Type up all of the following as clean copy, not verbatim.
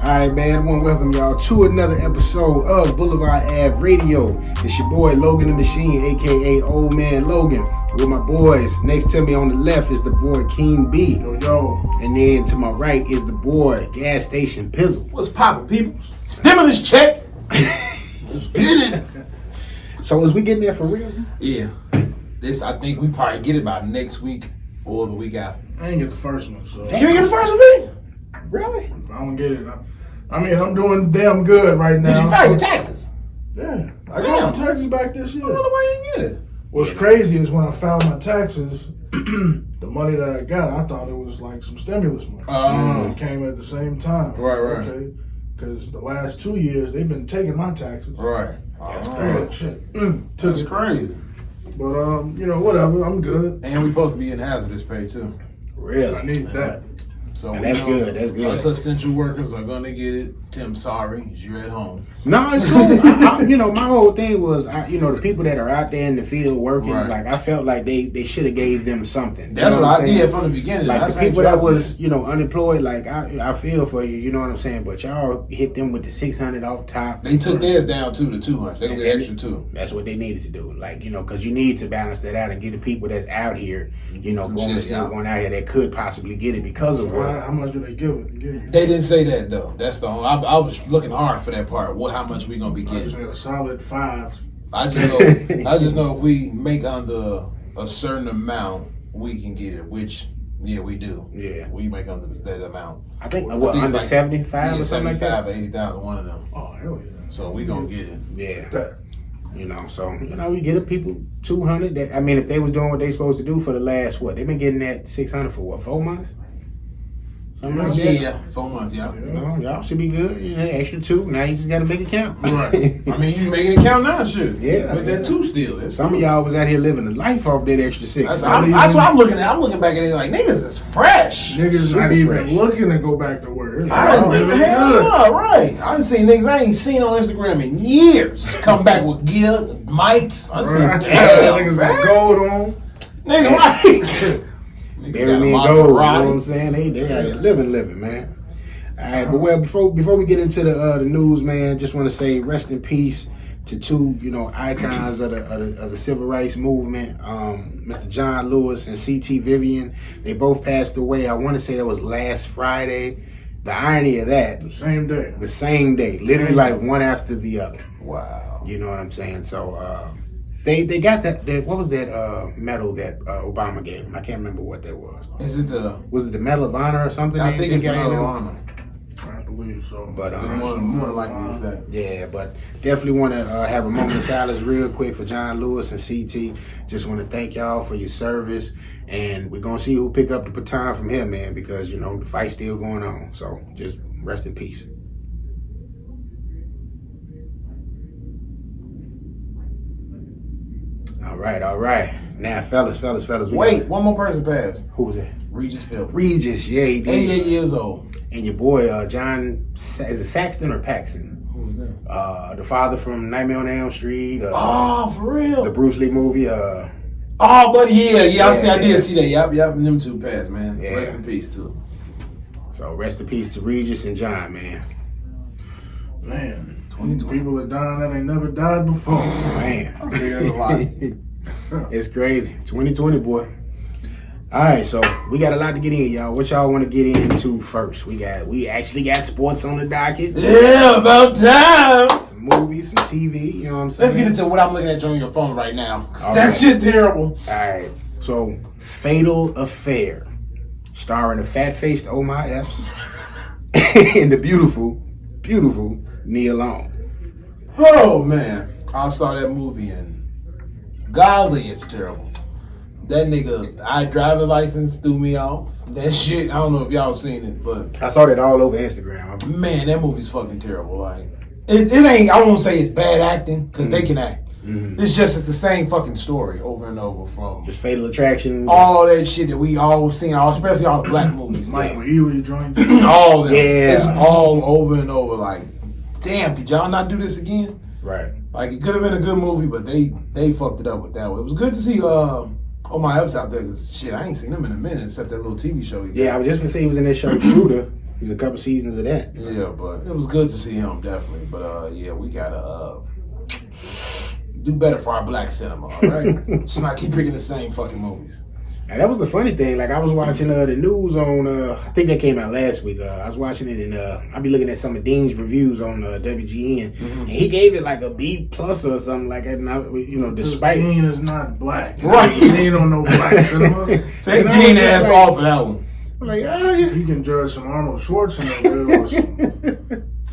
Alright, man, I want to welcome y'all to another episode of Blvdave Radio. It's your boy Logan the Machine, aka Old Man Logan. With my boys, next to me on the left is the boy King B. Yo. And then to my right is the boy Gas Station Pizzle. What's poppin', people? Stimulus check. Let's get it. So is we getting there for real? Yeah. I think we probably get it by next week or the week after. I ain't get the first one, so. You didn't get the first one, man? Really? I don't get it. I mean, I'm doing damn good right now. Did you file your taxes? Yeah. I got my taxes back this year. I wonder why you didn't get it. What's crazy is when I filed my taxes, the money that I got, I thought it was like some stimulus money. It came at the same time. Right. Okay. Because the last 2 years, they've been taking my taxes. Right. That's Crazy shit. That's crazy. But, whatever. I'm good. And we supposed to be in hazardous pay, too. Really? I need that. So that's good. That's good. Us essential workers are going to get it. Tim, sorry. You're at home. No, it's cool. My whole thing was, the people that are out there in the field working, Right. like I felt like they should have gave them something. That's you know what I I'm saying? did from the beginning. Like That's the people how that was, unemployed, like I feel for you, you know what I'm saying? But y'all hit them with the 600 off top. They took theirs down too to 200. They got the extra too. That's what they needed to do. Like, because you need to balance that out and get the people that's out here, going out here that could possibly get it because of work. How much do they give it? They didn't say that though. That's the only. I was looking hard for that part. How much we gonna be I just getting? need a solid 5. I just know if we make under a certain amount, we can get it. Which, yeah, we do. Yeah, we make under that amount. I think under like, 75 or something like that. 75 or 80,000, one of them. Oh hell yeah! So we gonna get it. Yeah. So you get the people 200. That if they was doing what they supposed to do for the last they've been getting that 600 for 4 months. Yeah, 4 months, yeah. Y'all should be good. Extra 2. Now you just got to make it count. Right. You making it count now, shit. Yeah. But that 2 still. Some of y'all was out here living the life off that extra 6. That's what I'm looking at. I'm looking back at it like, niggas is fresh. Niggas not even looking to go back to work. Right. I done seen niggas I ain't seen on Instagram in years come back with gear, mics. I seen damn. Niggas got gold on. Nigga, right. Bury me in gold, you know what I'm saying? They out here living, man. All right, but before we get into the news, man, just want to say rest in peace to 2, icons of the civil rights movement, Mr. John Lewis and C.T. Vivian. They both passed away. I want to say that was last Friday. The irony of that, the same day, literally like one after the other. Wow. You know what I'm saying? So they got that what was that medal that Obama gave him? I can't remember what that was. Was it the Medal of Honor or something? I think it's the Medal of Honor. I believe so. But more likely it's that. Yeah, but definitely want to have a moment of silence real quick for John Lewis and CT. Just want to thank y'all for your service, and we're gonna see who pick up the baton from here, man, because the fight's still going on. So just rest in peace. All right. Now, fellas. Wait, one more person passed. Who was that? Regis Phillips. Regis, yeah, he did. 88 years old. And your boy, John, is it Saxton or Paxton? Who was that? The father from Nightmare on Elm Street. For real? The Bruce Lee movie. Buddy, yeah. I did see that. Yep, them 2 passed, man. Yeah. Rest in peace, too. So, rest in peace to Regis and John, man. Man, 20 people are dying that ain't never died before. Man. I see that a lot. It's crazy. 2020, boy. All right, so we got a lot to get in, y'all. What y'all want to get into first? We actually got sports on the docket. Yeah, about time. Some movies, some TV, you know what I'm saying? Let's get into what I'm looking at on your phone right now. All that right. shit terrible. All right, so Fatal Affair, starring the fat-faced Omar Epps and the beautiful Nia Long. Oh, man. I saw that movie and golly, it's terrible. That nigga, driver's license threw me off. That shit, I don't know if y'all seen it, but I saw that all over Instagram. Man, that movie's fucking terrible. Like, it ain't, I won't say it's bad acting, because they can act. Mm-hmm. It's the same fucking story over and over from just Fatal Attraction. All that shit that we all seen, especially all the black movies. Michael Ealy joints. All of them. Yeah. It's all over and over. Like, damn, could y'all not do this again? Right. Like, it could have been a good movie, but they fucked it up with that one. It was good to see my Epps out there, because shit, I ain't seen him in a minute except that little TV show he got. Yeah, I was just gonna say he was in that show Shooter. There's a couple seasons of that. Yeah, but it was good to see him, definitely. But yeah, we gotta do better for our black cinema, all right? Let's not keep picking the same fucking movies. And that was the funny thing. Like, I was watching the news on, I think that came out last week. I was watching it, and I be looking at some of Dean's reviews on WGN, and he gave it like a B+ or something like that. And I, despite Dean is not black, right? Dean don't know black cinema. Take Dean ass off of that one. I'm like, oh yeah. You can judge some Arnold Schwarzenegger or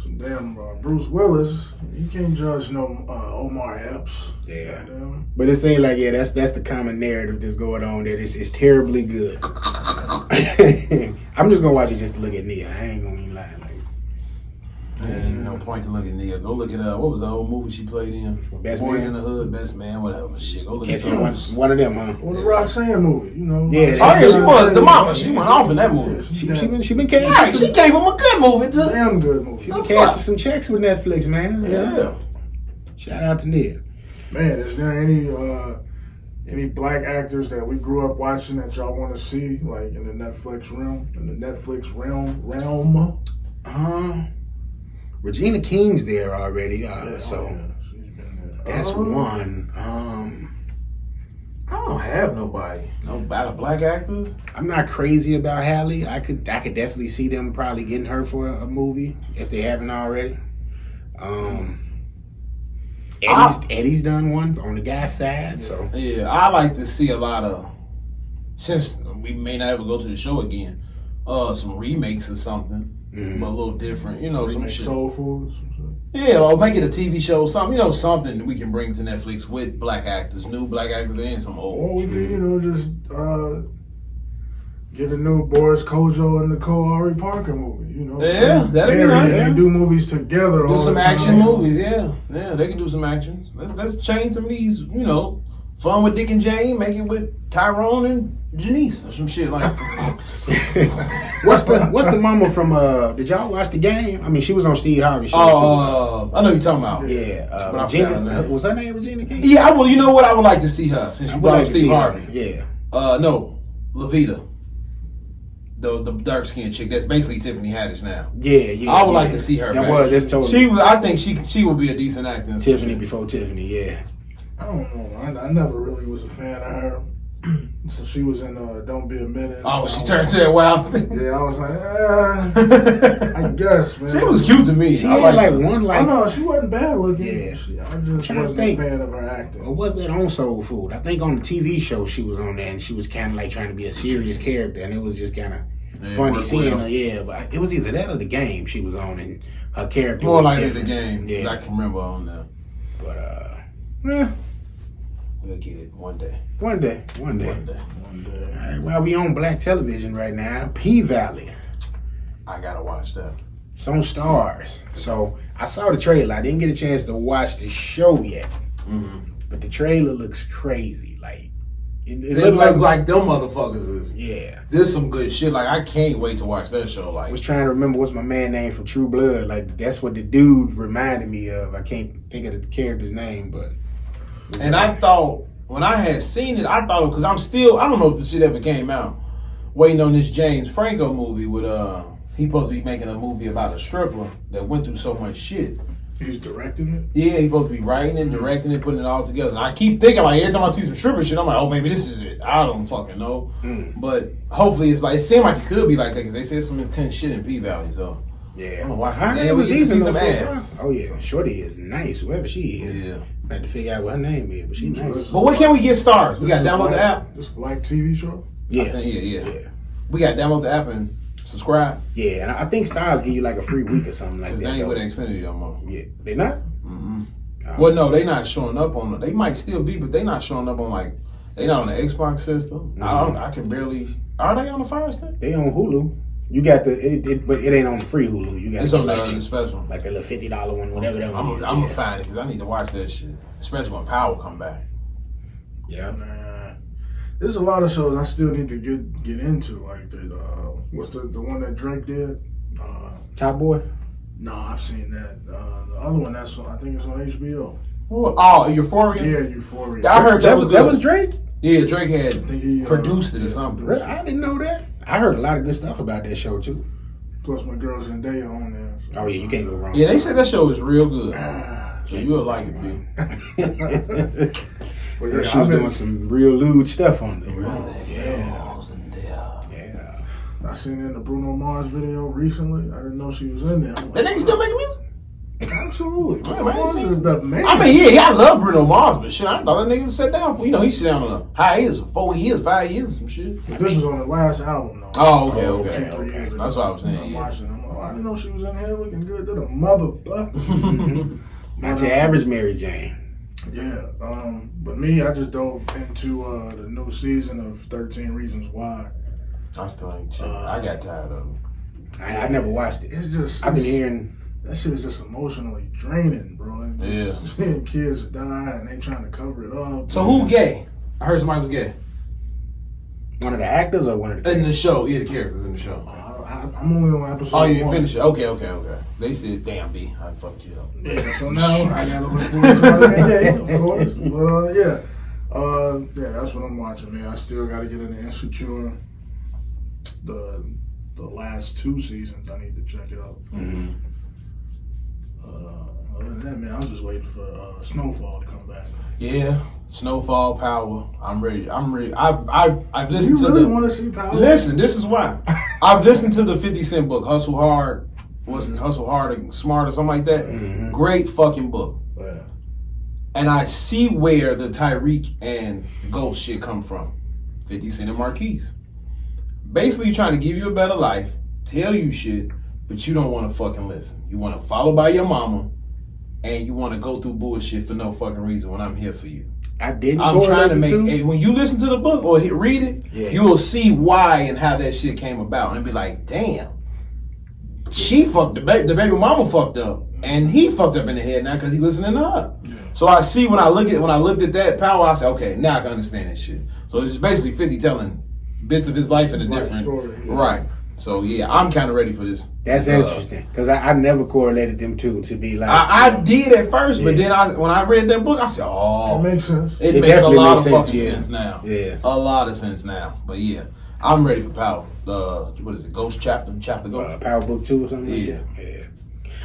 some damn Bruce Willis. You can't judge no Omar Epps. Yeah. Goddamn. But it seems like, that's the common narrative that's going on, that it's terribly good. I'm just gonna watch it just to look at Nia. I ain't gonna even lie. There ain't even no point to look at Nia. Go look at what was the old movie she played in? Best Boys Man? in the Hood, Best Man, whatever. Shit, go look at Catch those. one of them, huh? Or the Roxanne movie, Yeah. Oh yeah, she was the mama. She went off in that movie. She been casting. Right, she gave him a good movie too. Damn good movie. She been casting some checks with Netflix, man. Yeah. Shout out to Nia. Man, is there any black actors that we grew up watching that y'all want to see, like in the Netflix realm? Regina King's there already, so she's been there. that's one. I don't have nobody. No black actors. I'm not crazy about Halle. I could definitely see them probably getting her for a movie if they haven't already. Eddie's done one on the guy's side, so Yeah, I like to see a lot of, since we may not ever go to the show again, some remakes or something, but a little different, some shit. Soul Food. Yeah, or make it a TV show, something, something we can bring to Netflix with black actors, new black actors, and some old. Or we could, just get a new Boris Kojo and Nicole Ari Parker movie. Yeah, that'd be nice. They do movies together. Do some action movies, yeah, they can do some actions. Let's change some of these, Fun with Dick and Jane, make it with Tyrone and Janice or some shit like that. What's the mama from did y'all watch The Game? I mean, she was on Steve Harvey's show too. I know you're talking about. Yeah, but I forgot her Regina, name. was her name Regina King? Yeah, well, you know what? I would like to see her since she was on Steve Harvey. Yeah. No, Levita. The dark skinned chick that's basically Tiffany Haddish now. Yeah. I would like to see her. That's totally. She was. I think she would be a decent actor. Tiffany before Tiffany, yeah. I don't know. I never really was a fan of her. So she was in Don't Be a Minute. Oh, she turned to that wild. Yeah, I was like, I guess, man. She was cute to me. She had like one I know she wasn't bad looking. Yeah. I just wasn't a fan of her acting. Or was that on Soul Food? I think on the TV show she was on there, and she was kind of like trying to be a serious character, and it was just kind of funny seeing her. Yeah, but it was either that or The Game she was on, and her character more was like different. The Game. Yeah, I can remember on there. But yeah. We'll get it one day. One day. All right, well, we on black television right now. P-Valley. I gotta watch that. It's on Stars. So I saw the trailer. I didn't get a chance to watch the show yet, but the trailer looks crazy. Like it looks like them motherfuckers is. Yeah, there's some good shit. Like I can't wait to watch that show. Like I was trying to remember what's my man name from True Blood. Like that's what the dude reminded me of. I can't think of the character's name, but. And I thought, when I had seen it, I thought, because I don't know if this shit ever came out, waiting on this James Franco movie with, he supposed to be making a movie about a stripper that went through so much shit. He's directing it? Yeah, he's supposed to be writing it, directing it, putting it all together. And I keep thinking, like, every time I see some stripper shit, I'm like, oh, maybe this is it. I don't fucking know. But hopefully it's like, it seemed like it could be like that, because they said some intense shit in P-Valley, so. Yeah. I'm gonna watch I it. heard Yeah, it we was get to see decent some so ass. far. Oh yeah, Shorty is nice, whoever she is. Yeah. I had to figure out what her name is, but she nice. But where can we get stars? We got to download the app? This black TV show? Yeah. Yeah. We got to download the app and subscribe. Yeah, and I think Stars give you like a free week or something like Because that. they ain't though. with Xfinity no more. Yeah, they not. Well, no, they not showing up on. They might still be, but they not showing up on like. They not on the Xbox system. I can barely. Are they on the Fire Stick? They on Hulu. You got but it ain't on the free Hulu. You got It's on the special. like the little $50 one, whatever that one I'm is. gonna find it because I need to watch that shit, especially when Power come back. Yeah. Nah. There's a lot of shows I still need to get into. Like what's the one that Drake did? Top Boy. No, I've seen that. The other one I think it's on HBO. Oh, Euphoria. Yeah, Euphoria. I heard that was good. That was Drake. Yeah, Drake had I think he produced it or something. I didn't know that. I heard a lot of good stuff about that show too. Plus my girl Zendaya on there. So. Oh yeah, you can't go wrong. Yeah, they said that show is real good. So you'll like it, B. But yeah, she was doing some real lewd stuff on there. Yeah. I seen her in the Bruno Mars video recently. I didn't know she was in there. That nigga still making music? Absolutely. Man, Mars is the man. I mean, yeah, I love Bruno Mars, but shit, I thought that nigga sat down for, he sat down on a hiatus for 4 years, 5 years, some shit. This was on the last album, though. Oh, okay. 2-3 years ago. That's what I was saying. I'm watching. I'm like, I didn't know she was in here looking good. They're the motherfucker. Not your average Mary Jane. Yeah. But me, I just dove into the new season of 13 Reasons Why. I still ain't shit. I got tired of it. I never watched it. It's just I've been hearing that shit is just emotionally draining, bro. And just seeing kids die and they trying to cover it up. So who gay? I heard somebody was gay. One of the actors or one of the in the show? Yeah, the characters in the show. I'm only on episode. Oh, you one. finished it? Okay. They said, "Damn, B, I fucked you up." Yeah, so now I gotta look forward to it. Of course. But yeah, that's what I'm watching, man. I still gotta get into Insecure. The last 2 seasons, I need to check it out. Mm-hmm. Other than that, man, I'm just waiting for Snowfall to come back. Yeah, Snowfall, Power. I'm ready. I've listened you to really the. Want to see Power? Listen, this is why. I've listened to the 50 Cent book, Hustle Hard. What's it? Hustle Hard and Smart or something like that. Mm-hmm. Great fucking book. Yeah. And I see where the Tyreek and Ghost shit come from. 50 Cent and Marquise. Basically trying to give you a better life, tell you shit, but you don't want to fucking listen. You want to follow by your mama, and you want to go through bullshit for no fucking reason when I'm here for you. I'm trying to make, when you listen to the book or read it, you will see why and how that shit came about. And be like, damn, she fucked, the baby mama fucked up. And he fucked up in the head now because he listening to her. Yeah. So I see when I looked at that Power, I said, okay, now I can understand this shit. So it's basically 50 telling bits of his life in a different story. Yeah. Right. So yeah, I'm kind of ready for this. That's interesting because I never correlated them two to be like. I did at first, but then when I read that book, I said, oh, it makes sense. It makes a lot of fucking sense, sense now. Yeah, a lot of sense now. But yeah, I'm ready for Power. What is it? Ghost chapter Ghost. Power Book 2 or something. Yeah. Like that? Yeah.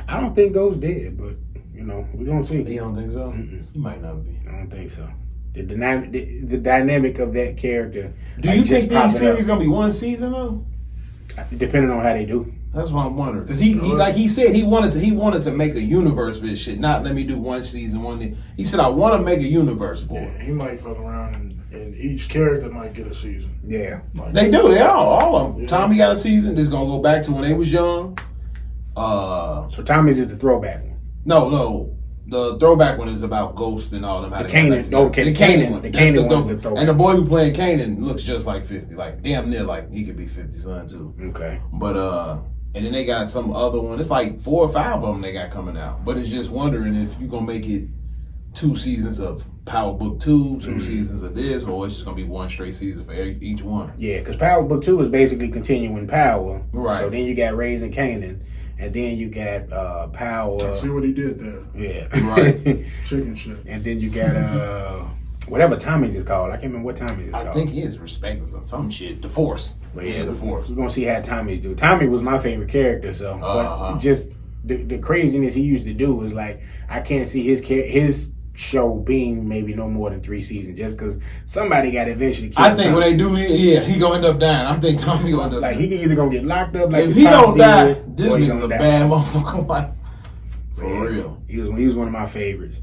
I don't think Ghost dead, but we're gonna see. You don't think so? He might not be. I don't think so. The dynamic of that character. Do you think these series gonna be one season though? Depending on how they do. That's what I'm wondering. Because he like he said he wanted to make a universe for this shit. Not let me do one season, one day. He said I want to make a universe for it. Yeah, he might fuck around and each character might get a season. Yeah. They do. They all of them. Yeah. Tommy got a season. This gonna go back to when they was young. So Tommy's is the throwback one. No. The throwback one is about Ghost and all them. The Kanan one. The Kanan one is the throwback. And the boy who playing Kanan looks just like 50. Like damn near like he could be 50's son too. Okay. But and then they got some other one. It's like 4 or 5 of them they got coming out. But it's just wondering if you're gonna make it 2 seasons of Power Book 2, 2 seasons of this, or it's just gonna be one straight season for each one. Yeah, because Power Book 2 is basically continuing Power. Right. So then you got Raising Kanan. And then you got Power. See what he did there. Yeah. Right. Chicken shit. And then you got whatever Tommy's is called. I can't remember what Tommy's is called. I think he is Respect or some shit. The Force. But yeah, the Force. We're gonna see how Tommy's do. Tommy was my favorite character, so but just the craziness he used to do was like I can't see his show being maybe no more than 3 seasons just because somebody got to eventually kill I think Tommy. when they do he gonna end up dying. I think Tommy gonna end up like he either gonna get locked up like if he don't die, did, this nigga's a bad motherfucker. Like for real. He was one of my favorites.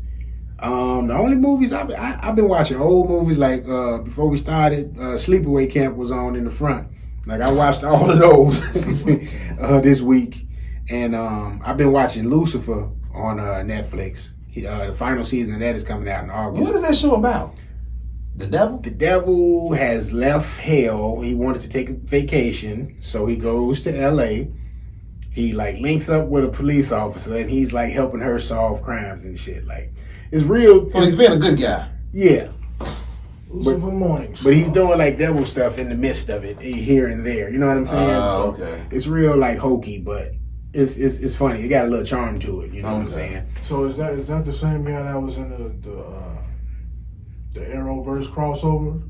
The only movies I've been watching old movies like before we started Sleepaway Camp was on in the front. Like I watched all of those this week, and I've been watching Lucifer on Netflix. The final season of that is coming out in August. What is that show about? The devil? The devil has left hell. He wanted to take a vacation, so he goes to L.A. He like links up with a police officer, and he's like helping her solve crimes and shit. Like it's real. So he's being a good guy. Yeah. Lucifer Mornings. But he's doing like devil stuff in the midst of it, here and there. You know what I'm saying? Okay. It's real like hokey, but it's funny. It got a little charm to it. You know what I'm saying? So is that the same guy that was in the Arrowverse crossover?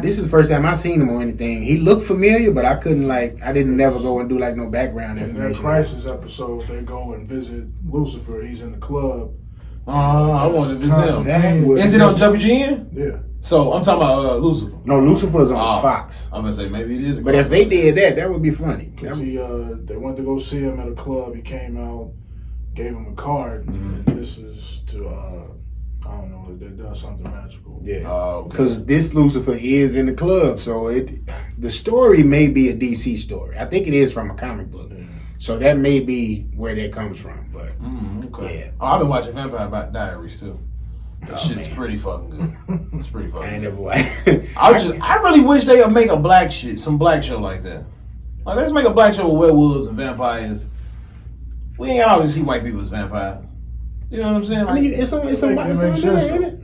This is the first time I seen him or anything. He looked familiar, but I couldn't I didn't never go and do no background In information. that Crisis episode, they go and visit Lucifer. He's in the club. I wanted to visit him. Is it on WGN? Yeah. So I'm talking about Lucifer. No, Lucifer's on Fox. I'm gonna say maybe it is. But if they did that would be funny. They went to go see him at a club. He came out, gave him a card, and this is to I don't know, they done something magical. Yeah, because this Lucifer is in the club, so the story may be a DC story. I think it is from a comic book, so that may be where that comes from. But yeah, I've been watching Vampire Diaries too. That shit's pretty fucking good. It's pretty fucking. I ain't good. never watched. I really wish they would make some black show like that. Like, let's make a black show with werewolves and vampires. We ain't always see white people as vampires. You know what I'm saying? Like, I mean, it's on makes there, sense, ain't it?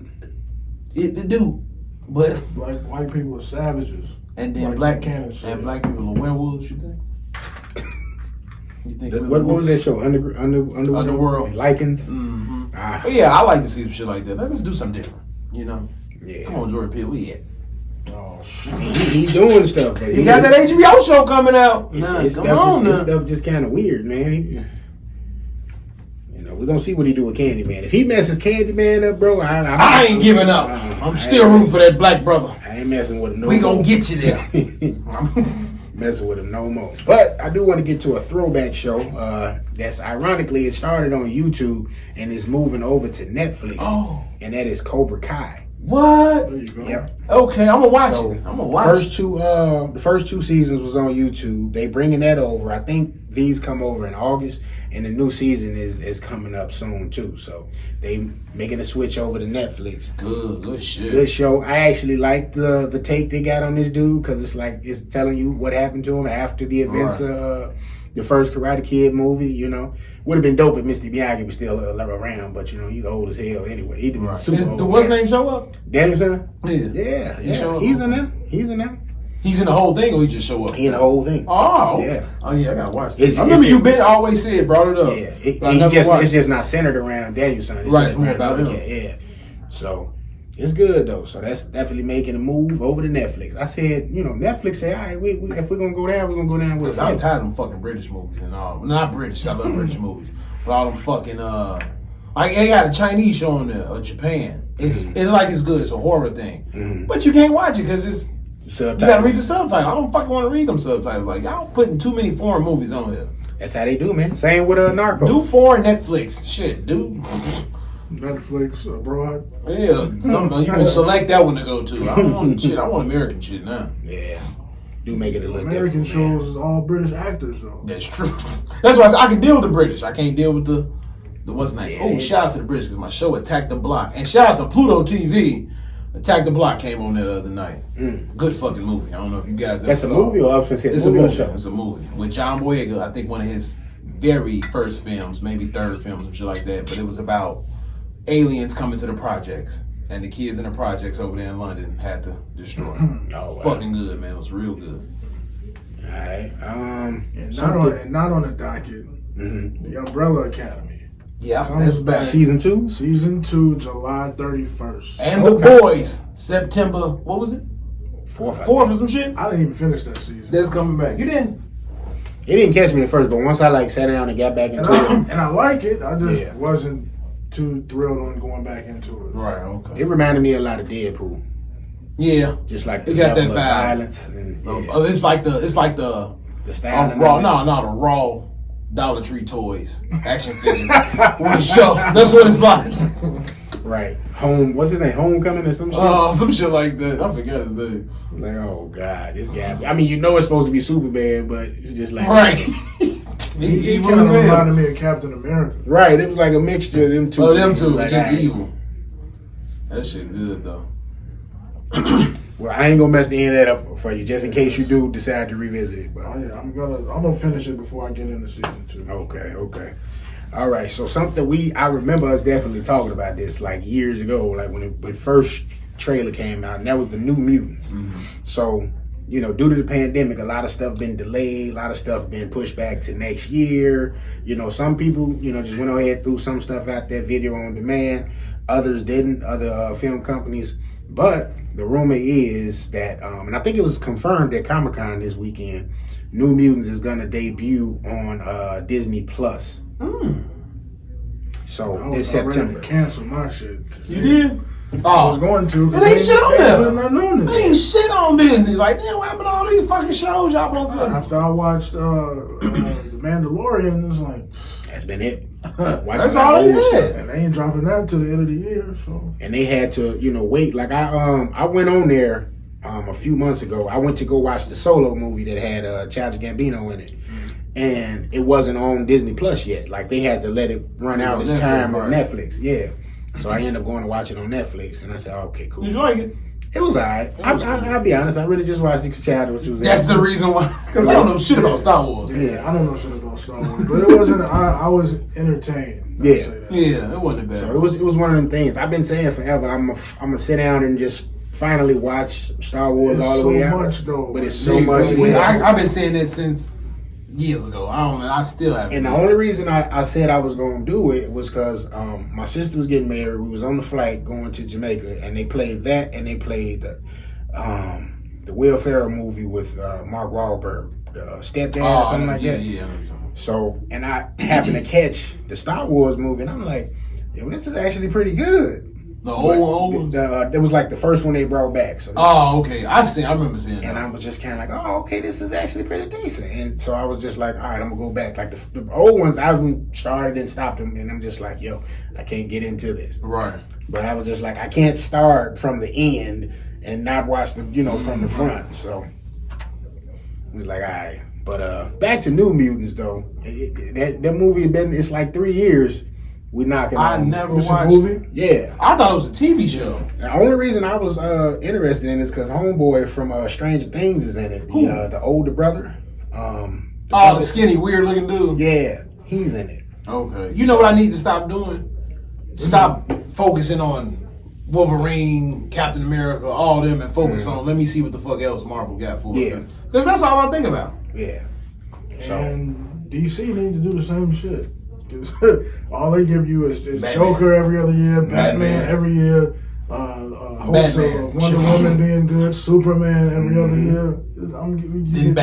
It do, but like white people are savages, and then like black people are werewolves. You think? What was that show? Underworld. Lycans. Mm-hmm. But yeah, I like to see some shit like that. Let's do something different. You know? Yeah. Come on, Jordan Peele. We at. Oh shit. He's doing stuff. But He got that HBO show coming out. His stuff just kind of weird, man. We're gonna see what he do with Candyman. If he messes Candyman up, bro, I ain't giving up. I'm still rooting for that black brother. I ain't messing with him no more. We more. gonna get you there. Messing with him no more. But I do want to get to a throwback show. That's ironically, it started on YouTube and is moving over to Netflix. Oh. And that is Cobra Kai. What? There you go. Yep. Okay, I'm gonna watch it. I'm gonna watch the first two seasons was on YouTube. They bringing that over. I think these come over in August, and the new season is coming up soon too. So they making a switch over to Netflix. Good shit. Good show. I actually like the take they got on this dude because it's telling you what happened to him after the events of the first Karate Kid movie. You know, would have been dope if Mr. Miyagi was still around, but he's old as hell anyway. He'd been super old. What's name show up? Danielson? Yeah. He's in there. He's in there. He's in the whole thing, or he just show up? He in the whole thing. Oh, yeah. Oh yeah, I gotta watch this. I remember you always said brought it up. Yeah, it's just not centered around Danielson. It's right, it's more about him. Yeah, so it's good though. So that's definitely making a move over to Netflix. I said, Netflix said, all right, if we're gonna go down, we're gonna go down with it. Because I'm tired of them fucking British movies and all. Not British, I love British movies, but all them fucking like they got a Chinese show on there, Japan. It's good. It's a horror thing, but you can't watch it because it's. Subtitles. You gotta read the subtitles. I don't fucking want to read them subtitles. Like, y'all putting too many foreign movies on here. That's how they do, man. Same with Narcos. Do foreign Netflix shit, dude. Netflix abroad. Yeah, you can select that one to go to. I don't want shit. I want American shit now. Yeah, do make it a little American different, shows is all British actors though. That's true. That's why I can deal with the British. I can't deal with the what's name. Yeah. Oh, shout out to the British because my show Attack the Block, and shout out to Pluto TV. Attack the Block came on there the other night. Good fucking movie. I don't know if you guys ever That's saw a movie or it's a movie. Show? It's a movie with John Boyega. I think one of his very first films, maybe third film, some shit like that. But it was about aliens coming to the projects, and the kids in the projects over there in London had to destroy them. Oh, wow. Fucking good, man. It was real good. All right. Not on the docket. The Umbrella Academy. Yeah, Comes back. Season 2? Season 2, July 31st. And The Boys, September, what was it? 4th or some shit? I didn't even finish that season. That's coming back. You didn't? It didn't catch me at first, but once I sat down and got back into it. And I like it. I just wasn't too thrilled on going back into it. Right, okay. It reminded me a lot of Deadpool. Yeah. Just like it got that vibe. Violence and it's like the style. The raw Dollar Tree toys, action figures on the show. That's what it's like. Right. What's his name? Homecoming or some shit? Some shit like that. I forgot his name. Like, oh God, this guy. I mean, it's supposed to be Superman, but it's just like right. He kind of reminded me of Captain America. Right. It was like a mixture of them two. Oh, them two, like, just evil. That shit good though. Well, I ain't gonna mess the end of that up for you, just in case you do decide to revisit it. But I'm gonna finish it before I get into season 2. Okay. All right. So something I remember us definitely talking about this like years ago, like when the first trailer came out, and that was the New Mutants. So due to the pandemic, a lot of stuff been delayed, a lot of stuff been pushed back to next year. Some people just went ahead threw some stuff out there, video on demand. Others didn't. Other film companies But the rumor is that, and I think it was confirmed at Comic-Con this weekend, New Mutants is going to debut on Disney Plus. So this September. I canceled my shit. You did? I was going to. It ain't shit on there. They ain't shit on Disney. Like, damn, what happened to all these fucking shows y'all supposed to do? After I watched The Mandalorian, it was like... That's been it. That's all they had. And they ain't dropping that till the end of the year, so... And they had to, wait. Like, I went on there a few months ago. I went to go watch the Solo movie that had Childish Gambino in it. And it wasn't on Disney Plus yet. Like, they had to let it run out its time on Netflix. Yeah. So I ended up going to watch it on Netflix. And I said, okay, cool. Did you like it? It was alright. I'll be honest. I really just watched it because Childish was That's the reason why. Because I don't know shit about Star Wars. Yeah, I don't know shit about Star Wars. But it wasn't... I was entertained. Yeah, it wasn't bad. So it was one of them things. I've been saying forever, I'm going to sit down and just finally watch Star Wars all the way out. It's so much, though. But it's so much. I've been saying that since... years ago. I still haven't. And the only reason I said I was going to do it was because my sister was getting married. We was on the flight going to Jamaica, and they played that, and they played the Will Ferrell movie with Mark Wahlberg, Stepdad or something like that. Yeah. So, and I happened to catch the Star Wars movie, and I'm like, yo, this is actually pretty good. The old ones? It was like the first one they brought back. So okay. I remember seeing that. And I was just kind of like, oh, okay, this is actually pretty decent. And so I was just like, all right, I'm going to go back. Like the old ones, I started and stopped them. And I'm just like, yo, I can't get into this. Right. But I was just like, I can't start from the end and not watch the, from the front. So I was like, all right. But back to New Mutants, though. That movie, it's like 3 years. We knocking on. I never watched movie. Yeah. I thought it was a TV show. The only reason I was interested in it is because Homeboy from Stranger Things is in it. The older brother. The skinny, weird looking dude. Yeah, he's in it. Okay. You know what I need to stop doing? Stop focusing on Wolverine, Captain America, all them, and focus on, let me see what the fuck else Marvel got for us. Because that's all I think about. Yeah. And DC needs to do the same shit. All they give you is Batman. Joker every other year, Batman every year, hopes of Wonder Woman being good, Superman every other year. You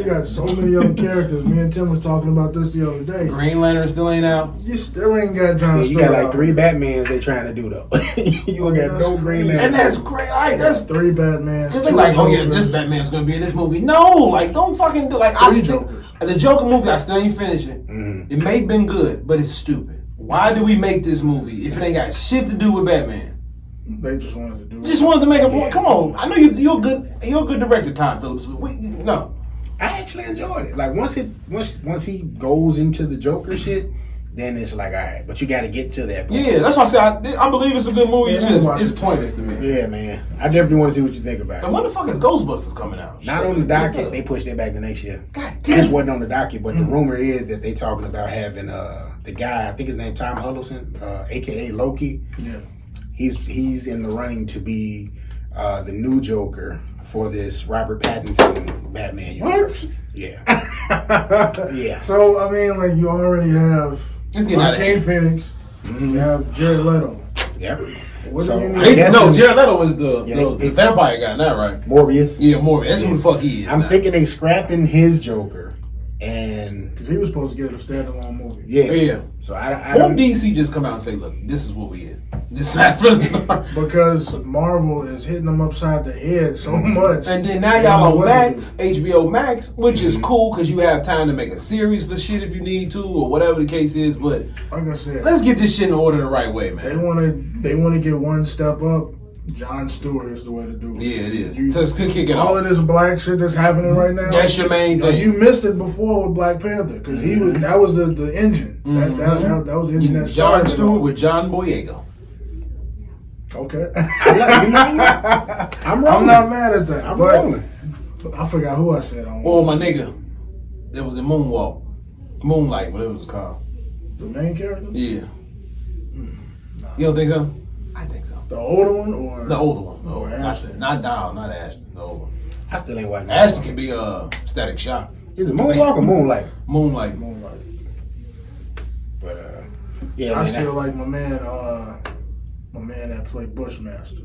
got so many other characters. Me and Tim was talking about this the other day. Green Lantern still ain't out. You still ain't got John Stewart. You got like 3 Batmans they trying to do though. You got no Green Lantern. And that's great. That's 3 Batmans. Because they like, this Batman's gonna be in this movie. No, like don't fucking do like the Joker movie. I still ain't finished it. It may have been good, but it's stupid. Why do we make this movie if it ain't got shit to do with Batman? They just wanted to do it. Just wanted to make a point. Come on, I know you're a good director, Todd Phillips, but no. I actually enjoyed it. Like once he goes into the Joker shit, then it's like, all right, but you got to get to that point. Yeah, that's why I said I believe it's a good movie. It's pointless to me. Yeah, man. I definitely want to see what you think about it. And when the fuck is Ghostbusters coming out? Not on the docket. They pushed it back to next year. God damn. This wasn't on the docket, but the rumor is that they talking about having the guy, I think his name Tom Hiddleston, aka Loki. Yeah. He's in the running to be the new Joker for this Robert Pattinson Batman universe. What? Yeah. Yeah. So I mean, like you already have Joaquin Phoenix. You have Jared Leto. Yep. What So, do you need? Jared Leto is the vampire guy, not right? Morbius. Yeah, Morbius. That's who the fuck he is. I'm thinking they scrapping his Joker, and because he was supposed to get a standalone movie. Yeah. So I don't. DC just come out and say, "Look, this is what we is. This is after the start." Because Marvel is hitting them upside the head so much. And then now y'all on Max, HBO Max, which is cool because you have time to make a series for shit if you need to or whatever the case is. But like I said, let's get this shit in order the right way, man. They want to get one step up. John Stewart is the way to do it. Yeah, it is. To kick it all off. of this black shit that's happening right now. That's your main thing. You missed it before with Black Panther because that was the engine. That was the engine that started. John Stewart with John Boyega. Okay. I'm not mad at that. I'm rolling. I forgot who I said on. Oh, my nigga. That was in Moonlight, whatever it was called. The main character? Yeah. You don't think so? I think so. The older one or the older one? Or Ashton. Not Ashton. The older one. I still ain't watching. Ashton can be Static Shock. Is it Moonwalk or Moonlight? Moonlight. But yeah, I still like my man that played Bushmaster.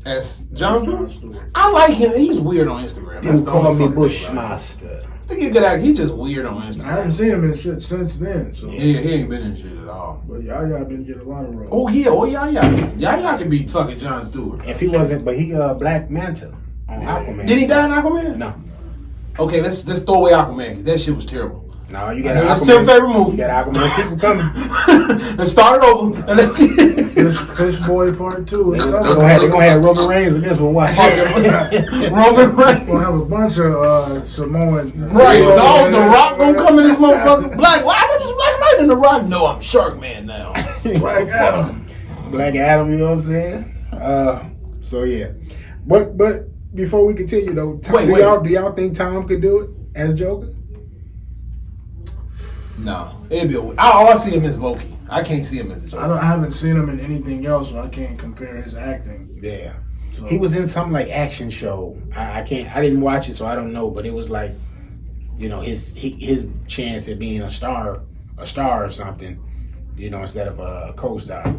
As Jon Stewart? I like him. He's weird on Instagram. Didn't call me Bushmaster. I think he's good at. He's just weird on Instagram. I haven't seen him in shit since then. So yeah, he ain't been in shit at all. But Yaya been getting a lot of roles. Oh yeah, Yaya can be fucking Jon Stewart. If he wasn't, but he Black Manta on Aquaman. Did he die in Aquaman? No. Okay, let's throw away Aquaman because that shit was terrible. No, you got that's Tim's favorite movie. You got Aquaman sequel coming. Let's start it over. Fish Boy Part 2. They're gonna have Roman Reigns in this one. Watch. Roman Reigns. We'll have a bunch of Samoan. Right. The Rock gonna come in this motherfucker. Why is Black Knight in The Rock? No, I'm Shark Man now. Black Adam. Black Adam, you know what I'm saying? So yeah. But before we continue though, Tom, do y'all think Tom could do it as Joker? No, it'd be. All I see him as Loki. I can't see him as a Joker. I haven't seen him in anything else, so I can't compare his acting. Yeah, so. He was in some like action show. I didn't watch it, so I don't know. But it was like, you know, his chance at being a star or something, you know, instead of a co-star.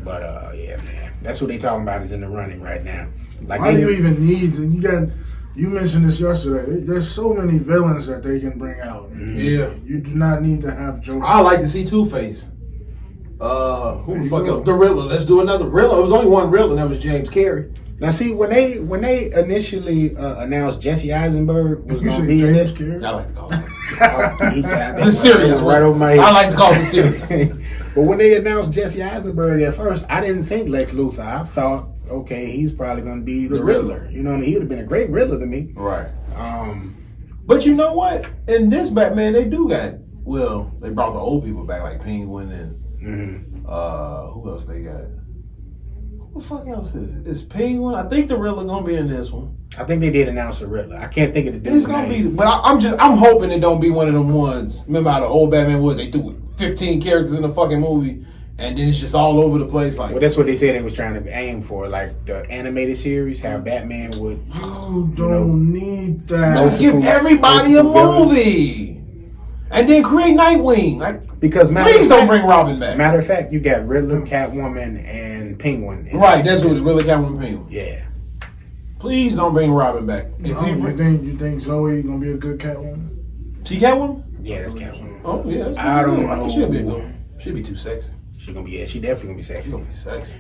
But yeah, man, that's what they talking about is in the running right now. Like, why do you even need? You mentioned this yesterday. There's so many villains that they can bring out. Yeah. You do not need to have Joker. I like to see Two-Face. Who the fuck else? The Riddler. Let's do another Riddler. It was only one Riddler, and that was James Carey. Now, see, when they initially announced Jesse Eisenberg was going to be in it. I like to call him the serious one. Right over my head. I like to call him serious. But when they announced Jesse Eisenberg at first, I didn't think Lex Luthor. I thought, okay, he's probably going to be the Riddler. You know what I mean? He would have been a great Riddler to me. Right. But you know what? In this Batman, they do got, they brought the old people back, like Penguin and who else they got? Who the fuck else is Penguin? I think the Riddler gonna be in this one. I think they did announce the Riddler. I can't think of the dude's It's gonna name. be, but I'm hoping it don't be one of them ones. Remember how the old Batman was? They threw 15 characters in the fucking movie, and then it's just all over the place. Like, well, that's what they said they was trying to aim for, like the animated series, how Batman would. You don't need that. just give everybody a movie. And then create Nightwing. Like, because please don't bring Robin back. Matter of fact, you got Riddler, Catwoman, and Penguin. Right, that's what's really Catwoman and Penguin. Yeah. Please don't bring Robin back. You think Zoe gonna be a good Catwoman? She Catwoman? Yeah, that's Catwoman. Oh yeah. I don't know. She'll be a good one. She'll be too sexy. She definitely gonna be sexy. She's gonna be sexy.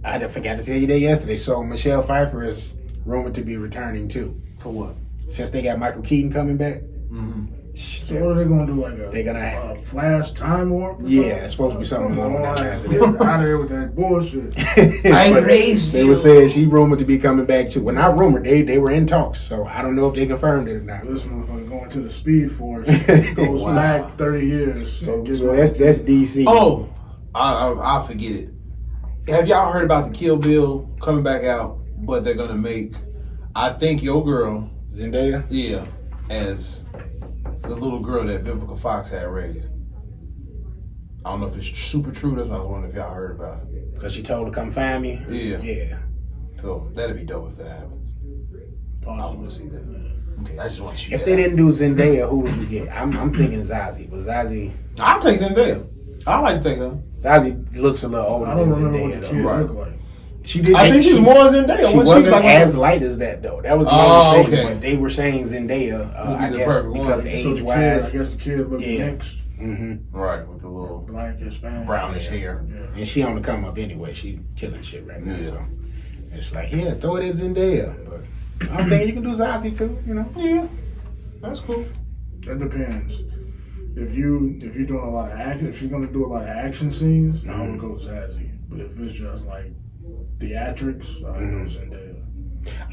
I forgot to tell you that yesterday. So Michelle Pfeiffer is rumored to be returning too. For what? Since they got Michael Keaton coming back. Mm-hmm. So what are they gonna do? Like a Flash time warp? Yeah, it's supposed to be something along that lines. Out of here with that bullshit. I raised They were saying she rumored to be coming back too. Well, not rumored. They were in talks. So I don't know if they confirmed it or not. This motherfucker going to the Speed Force goes back 30 years. So that's DC. Oh, I forget it. Have y'all heard about the Kill Bill coming back out? But they're gonna make, I think, your girl Zendaya. Yeah, as the little girl that Vivica Fox had raised. I don't know if it's super true. That's what I was wondering if y'all heard about it. Because she told her to come find me? Yeah. So that'd be dope if that happens. I want to see that. Okay, I just want to shoot If they didn't do Zendaya, who would you get? I'm thinking Zazie. But Zazie... I'll take Zendaya. I like to take her. Zazie looks a little older than Zendaya, though. Look like. I think she's more Zendaya. She wasn't as light as that, though. That was the only thing. But they were saying Zendaya, I guess, because age-wise. I guess the kid looked mixed. Mm-hmm. Right, with the little black Hispanic brownish hair. Yeah. And she on the come up anyway. She killing shit right now. So it's like, throw it at Zendaya. But I'm thinking you can do Zazie too, you know? Yeah. That's cool. That depends. If you're doing a lot of action, if she's gonna do a lot of action scenes, I would go Zazie. But if it's just like theatrics, I would go Zendaya.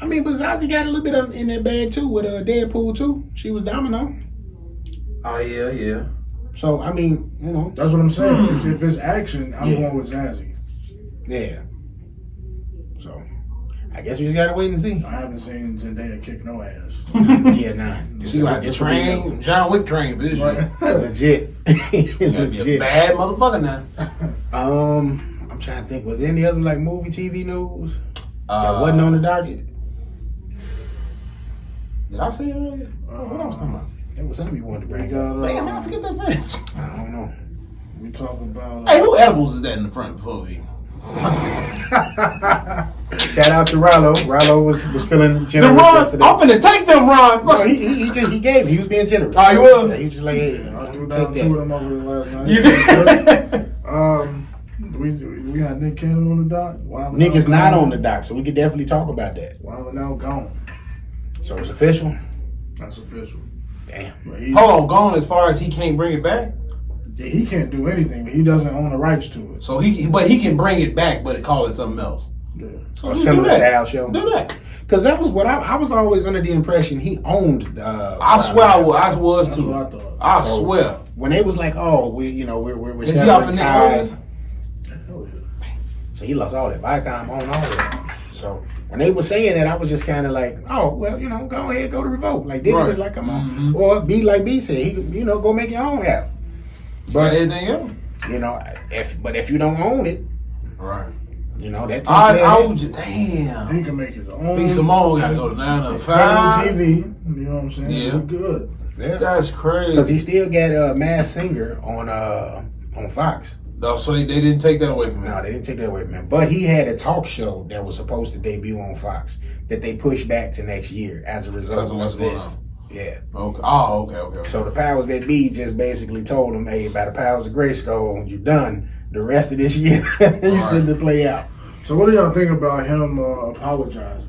I mean, but Zazie got a little bit in that bag too with Deadpool too. She was Domino. Oh yeah. So I mean, you know, that's what I'm saying. If it's action, I'm going with Zazie. Yeah. So I guess we just gotta wait and see. I haven't seen Zendaya kick no ass. Yeah, nah. She like the train, John Wick train for this shit. Legit. Legit. Be a bad motherfucker now. I'm trying to think. Was there any other like movie, TV news that wasn't on the docket? Did I say it earlier? What I was talking about? There was something you wanted to bring up. Damn, I forget that fast. I don't know. We talk about. Hey, who edibles is that in the front before we? Shout out to Rollo. Rollo was feeling generous. The Ron, I'm finna take them, Ron. No, he gave. He was being generous. Oh, he was. Yeah, he was just like, hey, I threw take down that. 2 of them over the last night. You did. We got Nick Cannon on the dock. Nick is not on the dock, so we could definitely talk about that. Wildin' Out gone. So it's official. That's official. Damn. Hold on, gone as far as he can't bring it back. Yeah, he can't do anything, but he doesn't own the rights to it. So he can bring it back, but call it something else. Yeah. So A similar style show. Do that. Because that was what I was always under the impression he owned. I swear I was That's too. what I thought. I So, swear. When they was like, oh, we're Is he off severing of ties. Hell yeah. So he lost all that. Viacom owned all that. So when they were saying that, I was just kind of like, oh, well, go ahead, go to Revolt. Like Diddy was like, come on. Mm-hmm. Or be like B said, he go make your own app. But anything else? If you don't own it, Right. that takes I would just, damn. He can make his own. B. Simone gotta go to 9 to 5. TV. You know what I'm saying? Yeah. He good. Yeah. That's crazy. Because he still got Masked Singer on Fox. No, so they didn't take that away from him. No, they didn't take that away from him. But he had a talk show that was supposed to debut on Fox that they pushed back to next year as a result of what's going this. on. Yeah. Okay. Oh, okay. So the powers that be just basically told him, hey, by the powers of Grayskull, you're done. The rest of this year, you send the play out. So what do y'all think about him apologizing?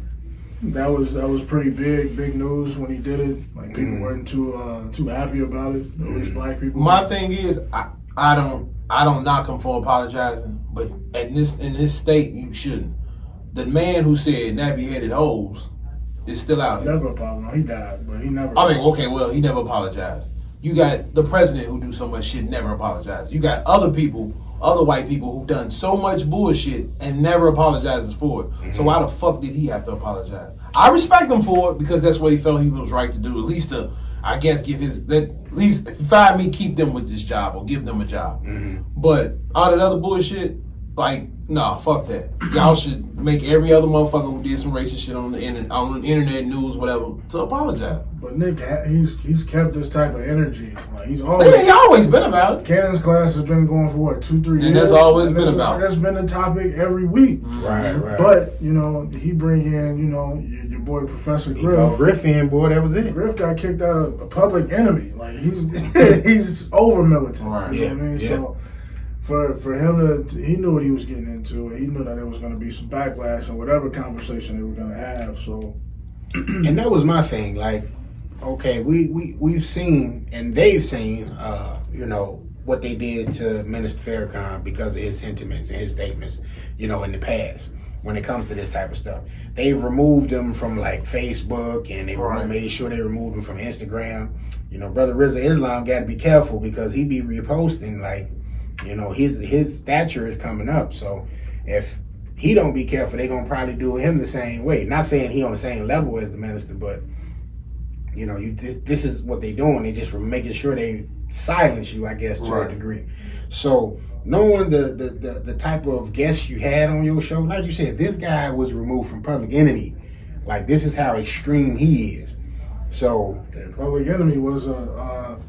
That was pretty big news when he did it. Like people weren't too happy about it. At least black people. My thing is, I don't knock him for apologizing, but in this state, you shouldn't. The man who said nappy headed hoes is still out here. Never apologized. He died, but he never. I mean, okay, well, he never apologized. You got the president who do so much shit, never apologize. You got other white people who've done so much bullshit and never apologizes for it. So why the fuck did he have to apologize? I respect him for it because that's what he felt he was right to do. At least to, I guess, at least if you fire me, keep them with this job or give them a job. But all that other bullshit, like, nah, fuck that. Y'all should make every other motherfucker who did some racist shit on the internet news, whatever, to apologize. But Nick, he's kept this type of energy. Like he always been about it. Cannon's class has been going for what 2-3 years, and that's always been about. That's been the topic every week. Right. But he bring in your boy Professor Griff. Griff in, boy, that was it. Griff got kicked out of a Public Enemy. Like he's over militant. Right. You know what I mean? Yeah. So for him he knew what he was getting into, and he knew that there was going to be some backlash and whatever conversation they were going to have. So, and that was my thing. Like, okay, we've seen and they've seen, what they did to Minister Farrakhan because of his sentiments and his statements, in the past. When it comes to this type of stuff, they've removed him from like Facebook, and they made sure they removed him from Instagram. Brother Rizza Islam got to be careful because he be reposting like, his stature is coming up. So if he don't be careful, they gonna probably do him the same way. Not saying he on the same level as the minister, but this is what they doing. They just making sure they silence you, I guess, to a degree. So knowing the type of guests you had on your show, like you said, this guy was removed from Public Enemy. Like, this is how extreme he is. So Public Enemy was a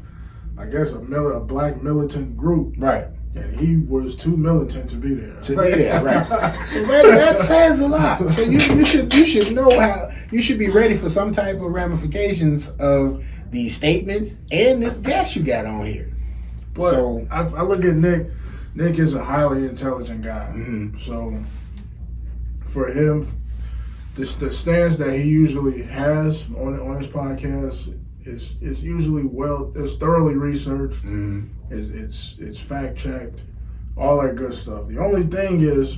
black militant group, right. And he was too militant to be there. Right. So that says a lot. So you should know how you should be ready for some type of ramifications of these statements and this guest you got on here. But so I look at Nick. Nick is a highly intelligent guy. So for him, the stance that he usually has on his podcast is usually it's thoroughly researched. It's fact checked, all that good stuff. The only thing is,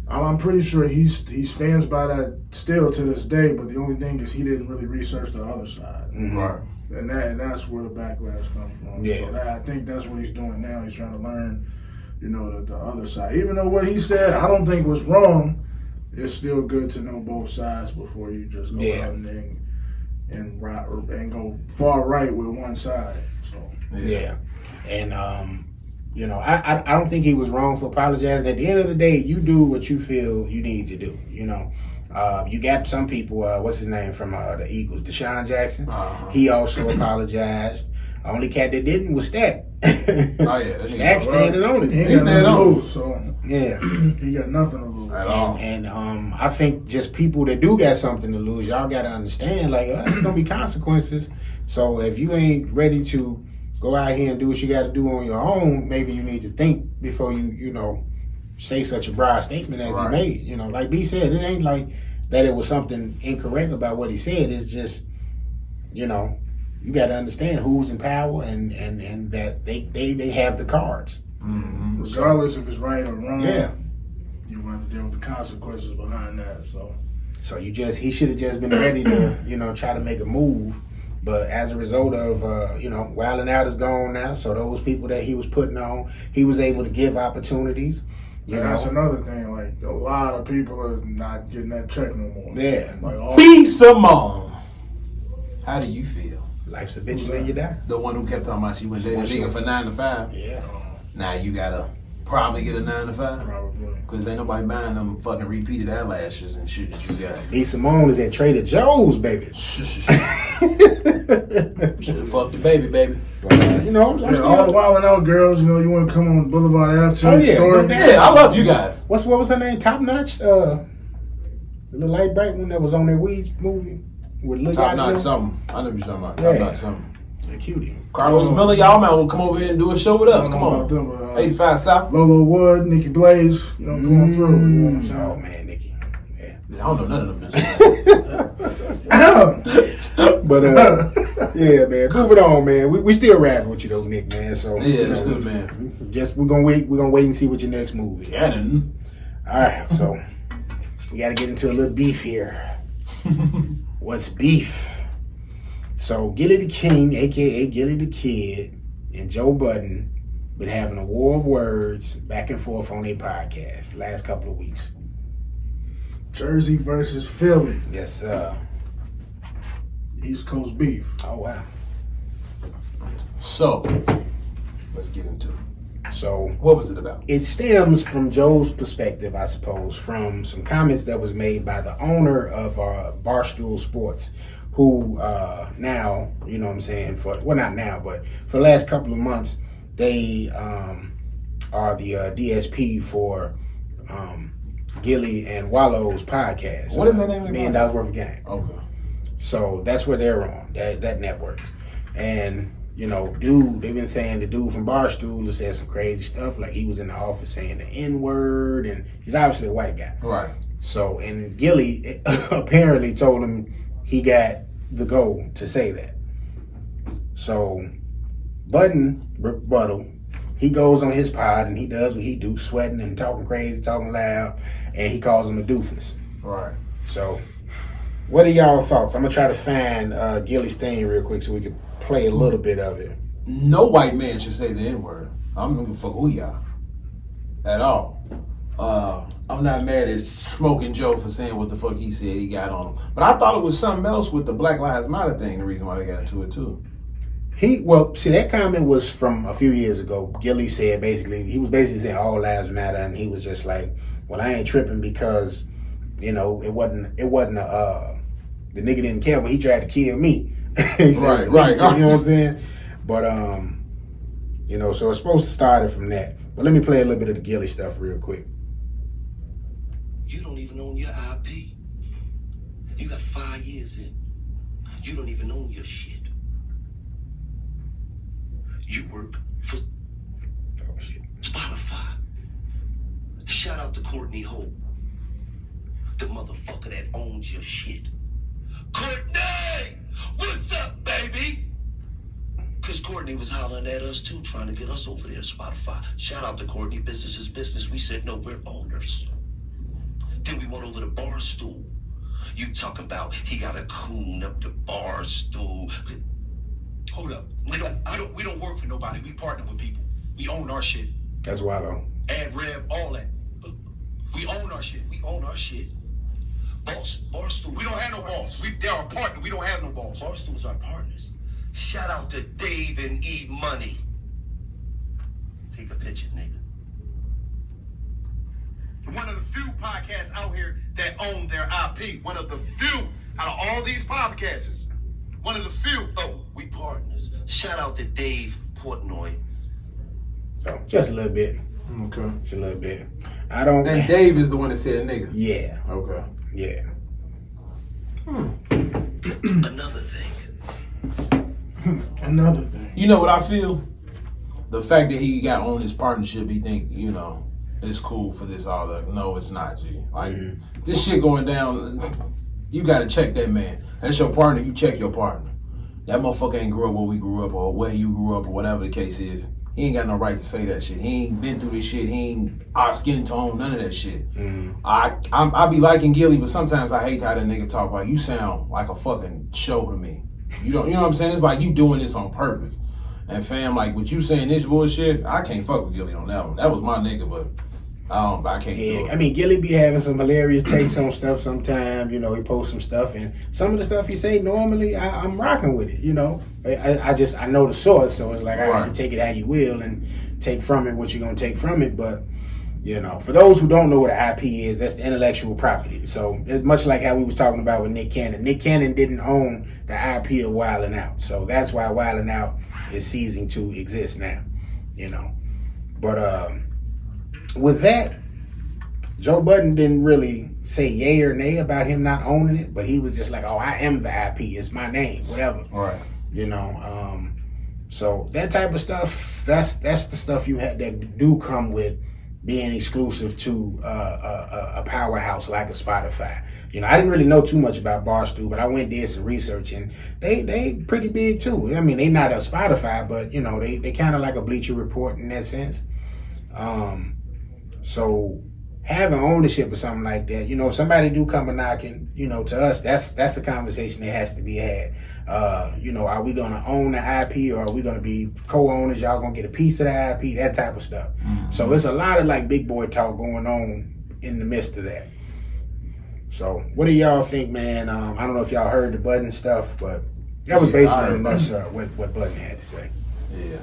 I'm pretty sure he stands by that still to this day. But the only thing is, he didn't really research the other side, Right? And that's where the backlash comes from. Yeah, so I think that's what he's doing now. He's trying to learn, the other side. Even though what he said, I don't think was wrong. It's still good to know both sides before you just go out and go far right with one side. So and I don't think he was wrong for apologizing. At the end of the day, you do what you feel you need to do. You got some people. What's his name from the Eagles? Deshaun Jackson. He also apologized. Only cat that didn't was Stat. yeah. Stack standing on it. He ain't got nothing to lose, so yeah. He got nothing to lose. At all. And I think just people that do got something to lose, y'all got to understand, like, there's going to be consequences. So if you ain't ready to go out here and do what you got to do on your own, maybe you need to think before you say such a broad statement as he made. Like B said, it ain't like that it was something incorrect about what he said. It's just, you got to understand who's in power and that they have the cards. Mm-hmm. Regardless if it's right or wrong, yeah, you're going to have to deal with the consequences behind that. So he should have just been ready to, try to make a move. But as a result of, Wildin' Out is gone now. So those people that he was putting on, he was able to give opportunities. That's another thing. Like, a lot of people are not getting that check no more. Yeah. Like, B. Simone. How do you feel? Life's a bitch till you die. The one who kept talking about she went dating a nigga for 9 to 5. Yeah. Now you gotta probably get a 9 to 5. Probably. Cause ain't nobody buying them fucking repeated eyelashes and shit that you got. B. Simone is at Trader Joe's, baby. Should've fucked the baby. But, I'm all the Wildin' Out girls, you want to come on Boulevard Ave, tell your story. Yeah, I love you guys. What was her name? Top Notch? The little light bright one that was on that weed movie with Lil Top Yachty Notch on? something. I know what you're talking about. Yeah. Top Notch something. The cutie. Carlos Miller, y'all man will come over here and do a show with us. Come on. Them, 85 South. Lolo Wood, Nikki Blaze, come on through. You know what I'm saying? Oh man, Nikki. Yeah. I don't know none of them bitches. But yeah, man. Moving on, man. We still rapping with you though, Nick, man. So Yeah, that's good, man. We're gonna wait and see what your next move is. Yeah, I didn't. All right, so we got to get into a little beef here. What's beef? So Gilly the King, aka Gilly the Kid, and Joe Budden been having a war of words back and forth on their podcast the last couple of weeks. Jersey versus Philly. Yes, sir. East Coast beef. Oh wow. So, let's get into it. So what was it about? It stems from Joe's perspective, I suppose, from some comments that was made by the owner of Barstool Sports, who now, you know what I'm saying, not now, but for the last couple of months, they are the DSP for Gilly and Wallow's podcast. What is the name of $1 Million Worth of Game. Okay. So that's where they're on, that network. And, they've been saying the dude from Barstool has said some crazy stuff, like he was in the office saying the N-word, and he's obviously a white guy. Right. So, and Gilly apparently told him he got the go to say that. So, Budden rebuttal, he goes on his pod and he does what he do, sweating and talking crazy, talking loud, and he calls him a doofus. Right. So, what are y'all thoughts? I'm gonna try to find Gilly's thing real quick so we can play a little bit of it. No white man should say the N-word. I'm looking for who y'all at all. I'm not mad at Smoking Joe for saying what the fuck he said he got on him. But I thought it was something else with the Black Lives Matter thing, the reason why they got into it too. That comment was from a few years ago. Gilly said he was basically saying all lives matter, and he was just like, well, I ain't tripping because, it wasn't the nigga didn't care when he tried to kill me. He said, right. You know what I'm saying? But, so it's supposed to start it from that. But let me play a little bit of the Gilly stuff real quick. You don't even own your IP. You got 5 years in. You don't even own your shit. You work for Spotify. Shout out to Courtney Hope, the motherfucker that owns your shit. Courtney! What's up, baby? Because Courtney was hollering at us too, trying to get us over there to Spotify. Shout out to Courtney, business is business. We said, no, we're owners. Then we went over to Barstool. You talking about he got a coon up the Barstool. Hold up. We don't work for nobody. We partner with people. We own our shit. That's Wallow. Ad rev, all that. We own our shit. We own our shit. Barstool. We don't have no boss. They're our partner. We don't have no boss. Barstool's our partners. Shout out to Dave and E Money. Take a picture, nigga. One of the few podcasts out here that own their IP. One of the few out of all these podcasts. One of the few. Oh, we partners. Shout out to Dave Portnoy So just a little bit. Okay. Just a little bit. I don't. And Dave is the one that said nigga. Yeah. Okay. Yeah. Another thing. You know what I feel? The fact that he got on his partnership, he think, it's cool for this all that. No, it's not, G. Like, this shit going down, you gotta check that man. That's your partner, you check your partner. That motherfucker ain't grew up where we grew up or where you grew up or whatever the case is. He ain't got no right to say that shit. He ain't been through this shit. He ain't our skin tone, none of that shit. I be liking Gilly, but sometimes I hate how that nigga talk. Like, you sound like a fucking show to me. You know what I'm saying? It's like you doing this on purpose. And fam, like with you saying this bullshit, I can't fuck with Gilly on that one. That was my nigga, but I can't do it. I mean, Gilly be having some hilarious takes on stuff sometimes. He posts some stuff, and some of the stuff he say normally, I'm rocking with it. I know the source, so it's like I can take it how you will and take from it what you're gonna take from it. But for those who don't know what an IP is, that's the intellectual property. So it's much like how we was talking about with Nick Cannon. Nick Cannon didn't own the IP of Wildin' Out, so that's why Wildin' Out is ceasing to exist now. But with that, Joe Budden didn't really say yay or nay about him not owning it, but he was just like, "Oh, I am the IP. It's my name, whatever." Right. So that type of stuff, that's the stuff you had that do come with being exclusive to a powerhouse like a Spotify. I didn't really know too much about Barstool, but I went and did some research, and they pretty big too. I mean, they not a Spotify, but they kind of like a Bleacher Report in that sense. So having ownership or something like that, if somebody do come a knocking, to us, that's a conversation that has to be had. Are we gonna own the IP or are we gonna be co-owners? Y'all gonna get a piece of the IP, that type of stuff. So there's a lot of like big boy talk going on in the midst of that. So what do y'all think, man? I don't know if y'all heard the Budden stuff, but that was basically in a nutshell what Budden had to say. Yeah.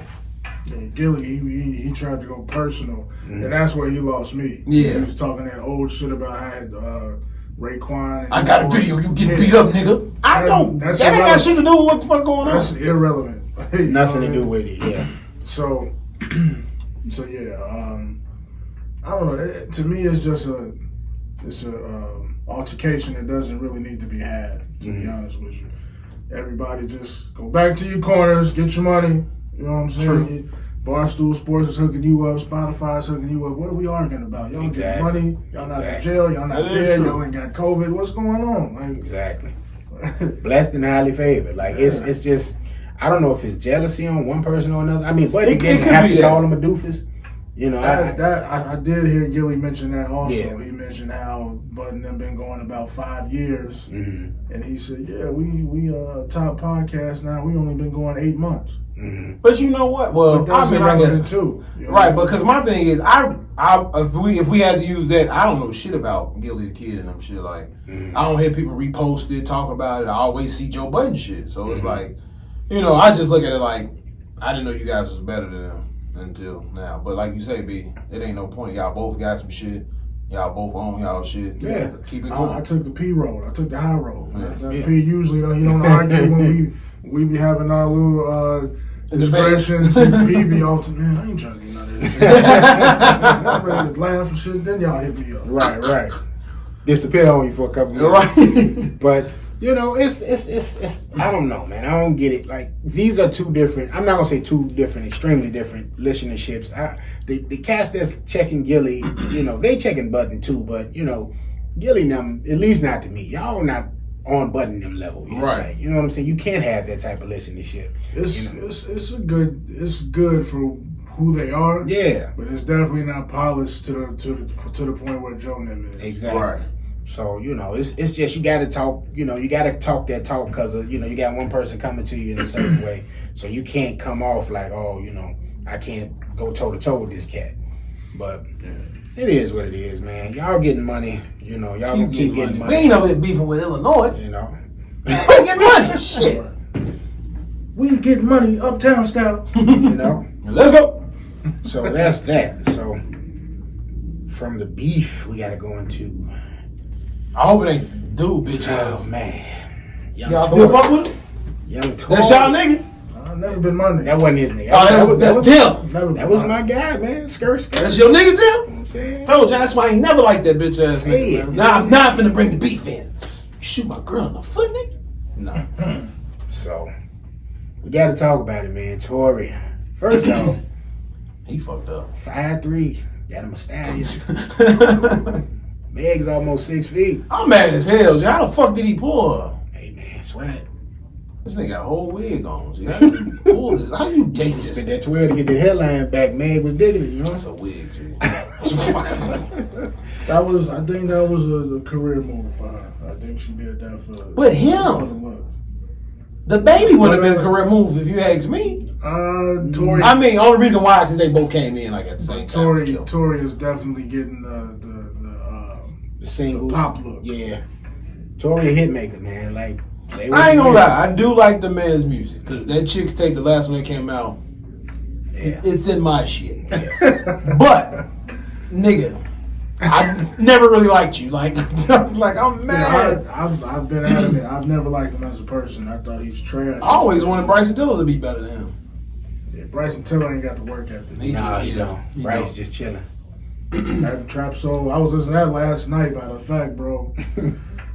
Yeah, Gilly, he tried to go personal, and that's where he lost me. Yeah. He was talking that old shit about how Raekwon. I got a video you getting beat up, nigga. I don't. That ain't got shit to do with what the fuck going on. That's irrelevant. Nothing to do with it, yeah. So yeah, I don't know. To me, it's just a altercation that doesn't really need to be had. To be honest with you, everybody just go back to your corners, get your money. You know what I'm saying? True. Barstool Sports is hooking you up. Spotify is hooking you up. What are we arguing about? Y'all get money. Y'all not in jail. Y'all not dead. Y'all ain't got COVID. What's going on? Like, exactly. Blessed and highly favored. Like it's just, I don't know if it's jealousy on one person or another. I mean, but he didn't have to call him a doofus. I did hear Gilly mention that also. Yeah. He mentioned how Budden have been going about 5 years, and he said, "Yeah, we top podcast now. We only been going 8 months." But you know what? Well, that's irrelevant too. Right, because my thing is, if we had to use that, I don't know shit about Gilly the Kid and them shit. Like, I don't hear people repost it, talk about it. I always see Joe Budden shit. So it's like, I just look at it like, I didn't know you guys was better than them until now. But like you say, B, it ain't no point. Y'all both got some shit. Y'all both own y'all shit. Yeah. Keep it going. I took the P road. I took the high road. Yeah. P usually, he don't argue when we be having our little discretions. He be off to, man, I ain't trying to do none of this shit. I'm ready to laugh and shit. Then y'all hit me up. Right. Disappear on you for a couple minutes. Right. But it's I don't know, man. I don't get it. Like, these are two different, I'm not gonna say two different, extremely different listenerships. The cast that's checking Gilly, they checking Budden too, but Gilly them, at least not to me. Y'all not on Budden them level. Right. Like, you know what I'm saying? You can't have that type of listenership. It's good for who they are. Yeah. But it's definitely not polished to the point where Joe them is. Exactly. Right. So, it's just, you got to talk, you got to talk that talk because of, you got one person coming to you in a certain way. So you can't come off like, oh, I can't go toe to toe with this cat. But it is what it is, man. Y'all getting money, y'all gonna keep getting money. We ain't over here beefing with Illinois. We ain't getting money. Shit. We get money uptown style. Let's go. So that's that. So from the beef, we got to go into. I hope it ain't dude, bitch ass. Oh man, Y'all still fuck with him? Young Toy. That's y'all nigga. never been my nigga. That wasn't his nigga. That was my guy, man. Skirt. That's your nigga, Tim? You know what I'm saying? Told you, that's why I ain't never liked that bitch ass Say nigga. it. Man. Nah, I'm not finna bring the beef in. You shoot my girl in the foot, nigga? No. So, we got to talk about it, man. Tory. First off, he fucked up. 5'3", got him a stallion. Meg's almost 6 feet. I'm mad as hell, G. How the fuck did he pull her? Hey, man, sweat. This nigga got a whole wig on, G. How you pull this? How you date this? Spent that 12 to get the headlines back. Meg was digging it, you know? That's a wig, G. I think that was a career move for her. I think she did that for. But him, the baby would have been a career move if you ask me. Tory. I mean, only reason why because they both came in like at the same time. Tory is definitely getting the singles, the pop look. Yeah, Tory a hitmaker, man. Like, I ain't gonna lie, I do like the man's music because that Chicks Tape, the last one that came out, it's in my shit. But nigga, I never really liked you. Like I'm mad. Yeah, I've been adamant. I've never liked him as a person. I thought he's trash. I always wanted Bryson Tiller to be better than him. Yeah, Bryson Tiller ain't got the work ethic. He don't. Bryce just chilling. That Trap Soul, I was listening to that last night, matter of fact, bro.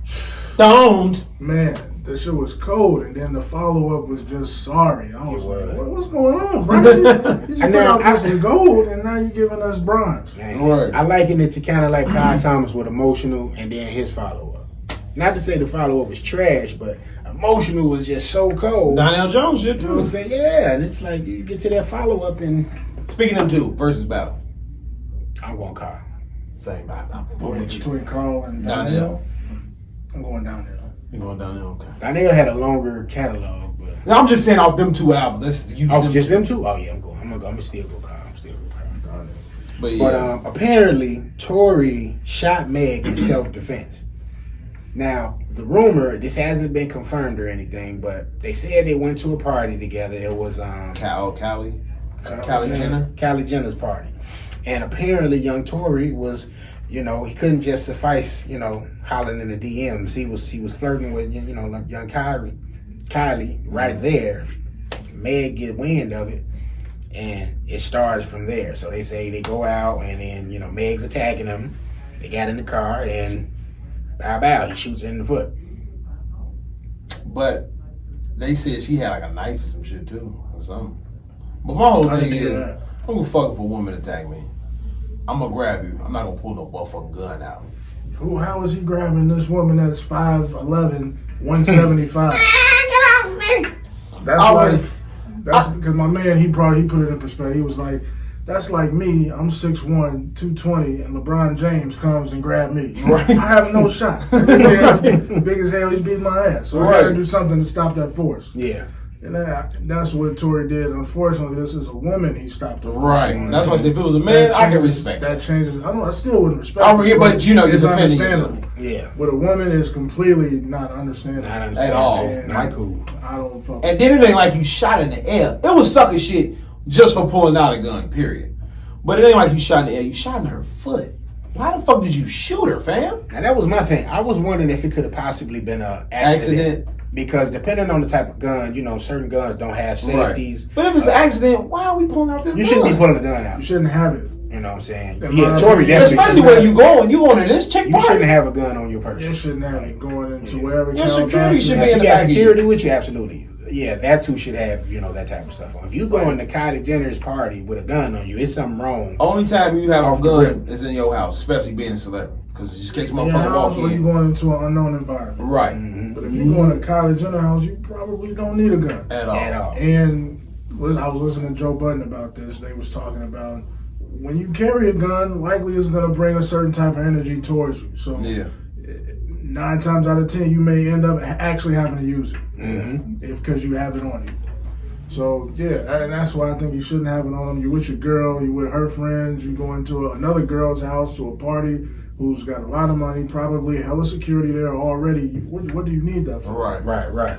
Stoned. Man, that shit was cold, and then the follow-up was just sorry. I was like, what's going on, bro? You just put out some gold, and now you giving us bronze. Right. I liken it to kind of like Kyle Thomas with Emotional and then his follow-up. Not to say the follow-up was trash, but Emotional was just so cold. Donnell Jones shit, You know what I'm too. saying? Yeah, and it's like you get to that follow-up and... Speaking of two, versus battle. I'm going Kyle. Same. Between Carl and Donnell, I'm going Donnell. You going Donnell? Okay. Donnell had a longer catalog, but... No, I'm just saying off them two albums. Let's use Oh, them just two. them two? Oh, yeah, I'm gonna still go Kyle. Donnell. But yeah. But apparently, Tory shot Meg in self-defense. Now, the rumor, this hasn't been confirmed or anything, but they said they went to a party together. It was Kylie Jenner. Kylie Jenner's party. And apparently, young Tory was, he couldn't just suffice, hollering in the DMs. He was flirting with, like young Kylie right there. Meg get wind of it, and it starts from there. So they say they go out, and then, Meg's attacking him. They got in the car, and bow, he shoots her in the foot. But they said she had like a knife or some shit too, or something. But my whole thing is, I'm gonna fuck if a woman attack me. I'm gonna grab you. I'm not gonna pull no motherfucking gun out. How is he grabbing this woman that's 5'11", 175? That's because my man, he put it in perspective. He was like, that's like me, I'm 6'1", 220, and LeBron James comes and grab me. Right. I have no shot. Big as hell, he's beating my ass. So I gotta do something to stop that force. Yeah. And that's what Tory did. Unfortunately, this is a woman he stopped the force. Right. On. That's why I said if it was a man, I can respect that. Changes. I still wouldn't respect it. But you're defending understandable. Yeah. But a woman is completely not understandable. At all. Not cool. I don't fuck. And then it ain't like you shot in the air. It was sucker shit just for pulling out a gun, period. But it ain't like you shot in the air. You shot in her foot. Why the fuck did you shoot her, fam? Now, that was my thing. I was wondering if it could have possibly been an accident. Because depending on the type of gun, certain guns don't have safeties. Right. But if it's an accident, why are we pulling out this gun? You shouldn't be pulling the gun out. You shouldn't have it. You know what I'm saying? Yeah, Tory definitely. Especially where you going. You going to this chick You shouldn't have a gun on your person. You shouldn't have it going into wherever. Your security should be in the back. back. Security with you, absolutely. Yeah, that's who should have, that type of stuff on. If you go into Kylie Jenner's party with a gun on you, it's something wrong. Only time you have a gun is in your house, especially being a celebrity. Because it just takes motherfucker walk in. You're going into an unknown environment. Right. Mm-hmm. But if you're going to Kylie Jenner house, you probably don't need a gun. At all. And I was listening to Joe Budden about this. They was talking about when you carry a gun, likely it's going to bring a certain type of energy towards you. So 9 times out of 10, you may end up actually having to use it because you have it on you. So, yeah, and that's why I think you shouldn't have it on. You're with your girl, you're with her friends, you go into another girl's house to a party who's got a lot of money, probably hella security there already. What do you need that for? Right.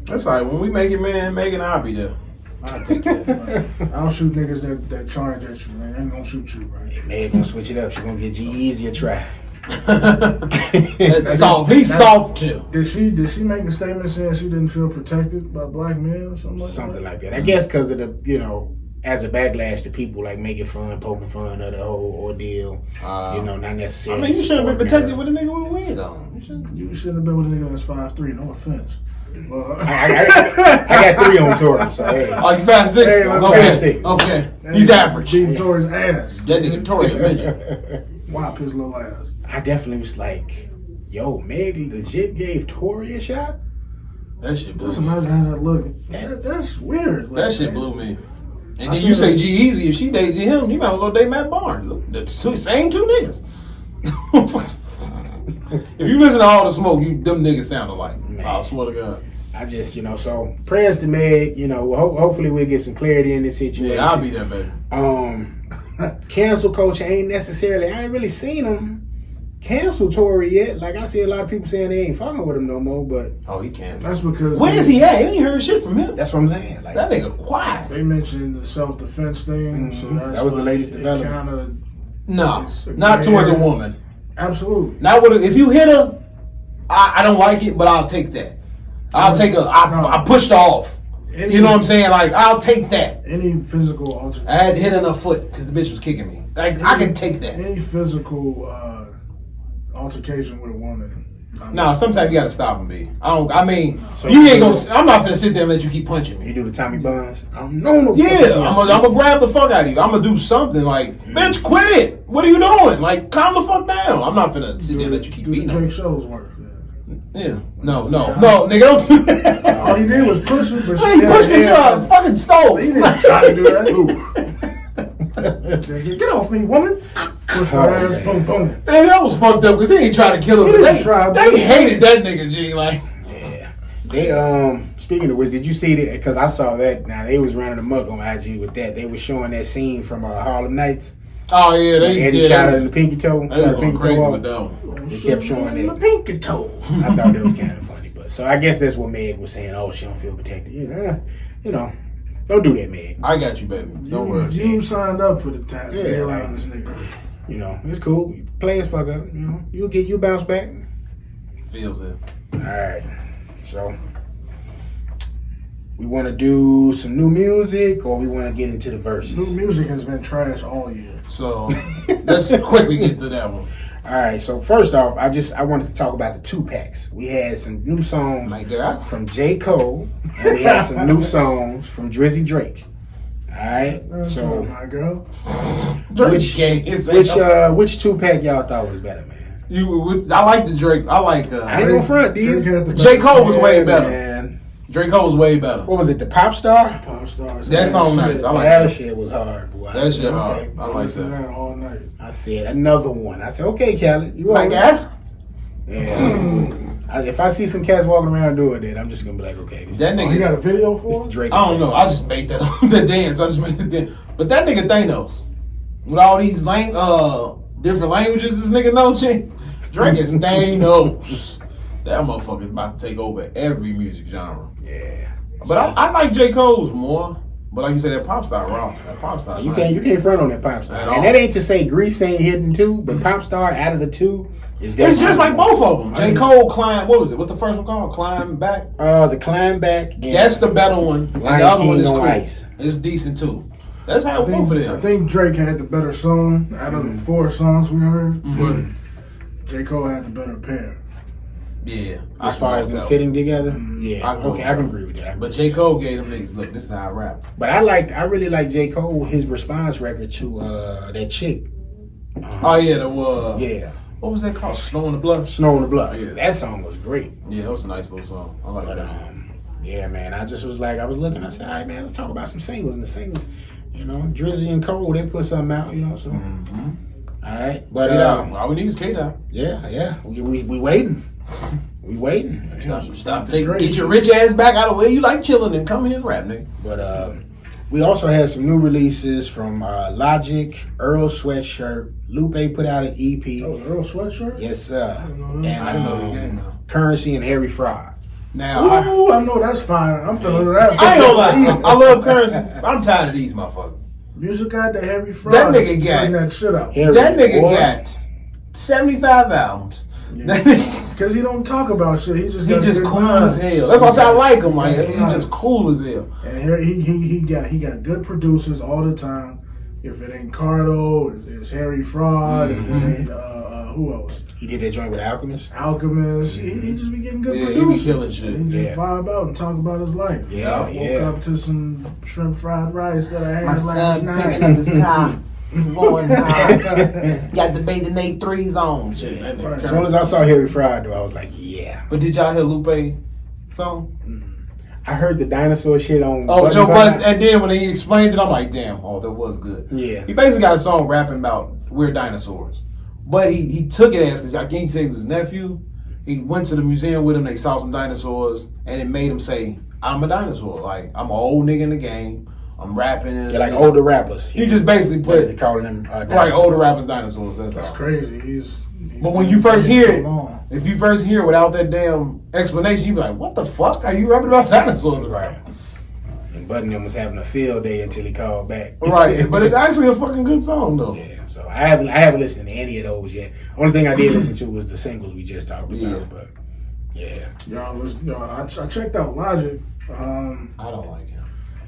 That's like when we make it, man, Megan, I'll be there. I'll take that. I'll shoot niggas that charge at you, man. I ain't gonna shoot you, right? Meg gonna switch it up. She gonna get G-Easy a try. That's soft. He's soft too. Did she make a statement saying she didn't feel protected by black men or something like that? I guess because of the, as a backlash to people like making fun, poking fun of the whole ordeal. Not necessarily. I mean, you shouldn't have been protected with a nigga with a wig on. You shouldn't have been with a nigga that's 5'3". No offense. I got 3 on Tory, so hey. Oh, you 5'6"? Hey, okay. He's average. Beating Tory's ass. That nigga Tory a midget. Whop his little ass. I definitely was like, yo, Meg legit gave Tory a shot? That shit blew Just me. imagine how that looked. That's weird. That shit blew me. And then you say G-Eazy, if she dated him, you might as well go date Matt Barnes. The same 2 niggas. If you listen to All the Smoke, them niggas sound alike. I swear to God. I just, so prayers to Meg. Hopefully we'll get some clarity in this situation. Yeah, I'll be that baby. Cancel culture I ain't really seen him cancel Tory yet. Like, I see a lot of people saying they ain't fucking with him no more, but... Oh, he canceled. That's because... Where is he at? You ain't heard shit from him. That's what I'm saying. Like, that nigga quiet. They mentioned the self-defense thing, so that was the latest development. No, not towards a woman. Absolutely. Not with if you hit her, I don't like it, but I'll take that. I pushed her off. You know what I'm saying? Like, I'll take that. Any physical altercation. I had to hit her in the foot because the bitch was kicking me. Like, I can take that. Any physical altercation with a woman. No, sometimes you gotta stop and be. I mean, you ain't gonna. I'm not gonna sit there and let you keep punching me. You do the Tommy Buns? I'm no. Yeah, I'm gonna grab the fuck out of you. I'm gonna do something like, bitch, quit it. What are you doing? Like, calm the fuck down. I'm not gonna sit there and let you keep beating Drake me. Shuttlesworth. Yeah. No, nigga, don't do that. All he did was push him, but he pushed me to a fucking stove. He didn't try to do that. Get off me, woman. Push her ass, boom, boom. Man, that was fucked up because he ain't trying to kill him. They hated that nigga, G. Like, yeah. They speaking of which, did you see that? Because I saw that. Now they was running amok on IG with that. They was showing that scene from Harlem Nights. Oh yeah, they Eddie did. shot her in the pinky toe. They were going crazy with that one. They kept showing that. The pinky toe. I thought that was kind of funny, but so I guess that's what Meg was saying. Oh, she don't feel protected. Don't do that, Meg. I got you, baby. Don't worry. You signed up for the tax. Yeah, Get around this nigga. It's cool. Players fuck up. You'll bounce back. Feels it. All right. So we want to do some new music, or we want to get into the verses. New music has been trash all year. So let's quickly get to that one. All right. So first off, I wanted to talk about the 2-packs. We had some new songs from J. Cole, and we had some new songs from Drizzy Drake. All right. So my girl. Which 2-pack y'all thought was better, man? I like the Drake. I like. I ain't gonna front these. J. Cole was way better. Man. J. Cole was way better. What was it? The Pop Star? Pop Stars. That song nice. I like that shit was hard, boy. That shit hard. I like that. All night. I said another one. I said, okay, Khaled, you like that? Yeah. If I see some cats walking around doing that, I'm just gonna be like, okay. That nigga. You got a video for it? Drake. I don't know. I just made that up. The dance. I just made the dance. But that nigga Thanos, with all these different languages, this nigga knows shit. Drake is Thanos. That motherfucker's about to take over every music genre. Yeah. But I like J. Cole's more. But like you said, that Pop Star raw. That Pop Star. You can't front on that Pop Star. And that ain't to say Grease ain't hitting too, but Pop Star out of the two is it's just like both of them. J. Cole Climb. What was it? What's the first one called? Climb Back. The Climb Back. That's the better one. And the other one is cool. Ice. It's decent too. That's how it went for them. I think Drake had the better song out of the 4 songs we heard, but J. Cole had the better pair. Yeah. As far as them fitting together? Yeah. I can agree with that. But J. Cole gave them niggas, look, this is how I rap. But I really like J. Cole, his response record to that chick. Yeah. What was that called? Snow on the Bluff? Snow on the Bluff. Yeah. That song was great. Yeah, that was a nice little song. I like that. Yeah, man. I just was like, I was looking, I said, all right, man, let's talk about some singles. And the singles, Drizzy and Cole, they put something out, so. All right. But all we need is K-Dot. Yeah. We waiting. We waiting. Stop. Get your rich ass back out of where you like chilling and come here and rap, nigga. But we also had some new releases from Logic, Earl Sweatshirt. Lupe put out an EP. Oh, Earl Sweatshirt? Yes, sir. I didn't know the game. Currency and Harry Fraud. Now, I know that's fire. I'm feeling that. I ain't gonna lie. I love Currency. I'm tired of these motherfuckers. Music got the Harry Fraud. That nigga got that shit out. That nigga got 75 albums. Because he don't talk about shit. He just cool as hell. That's why I say I like him. Like he's just cool as hell. And here he got good producers all the time. If it ain't Cardo, it's Harry Fraud. If it ain't who else? He did that joint with Alchemist. He just be getting good producers. He be killing shit. And he just vibe out and talk about his life. Yeah, Woke up to some shrimp fried rice that I had My last son night. picking up his car. Going got the bait and 8 on. Shit. As soon as I saw Harry Fraud, though, I was like, yeah. But did y'all hear Lupe song? I heard the dinosaur shit on. Oh, Joe Budden, and then when he explained it, I'm like, damn, that was good. Yeah. He basically got a song rapping about we're dinosaurs. But he took it as, because I can't say it was his nephew. He went to the museum with him, they saw some dinosaurs, and it made him say, I'm a dinosaur. Like, I'm an old nigga in the game. I'm rapping. They're like older rappers. He just basically calling them right, older rappers dinosaurs. That's crazy. He's but when you first hear it, long. if you first hear it without that damn explanation, you be like, what the fuck are you rapping about dinosaurs? Right. And Budden was having a field day until he called back. Right, but it's actually a fucking good song though. Yeah, so I haven't listened to any of those yet. Only thing I did listen to was the singles we just talked about. But I checked out Logic. I don't like him.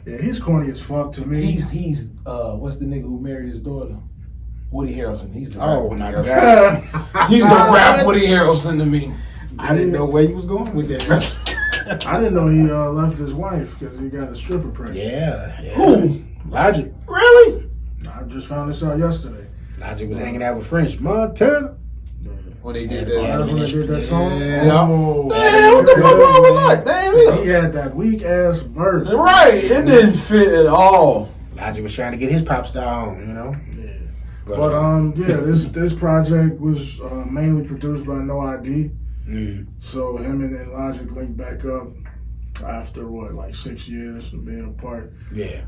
Yeah, he's corny as fuck to me. He's what's the nigga who married his daughter? Woody Harrelson. He's the oh rap my Woody god, He's the rap Woody Harrelson to me. I didn't know where he was going with that. I didn't know he left his wife because he got a stripper pregnant. Yeah. Who? Logic. Really? I just found this out yesterday. Logic was hanging out with French Montana. When they did That's when they did that song? Yeah. Oh, Damn, what the fuck wrong with that? Damn he had that weak ass verse. Right, it didn't fit at all. Logic was trying to get his pop star on, you know. Yeah. But this project was mainly produced by No ID. So him and Logic linked back up after 6 years of being apart. Yeah.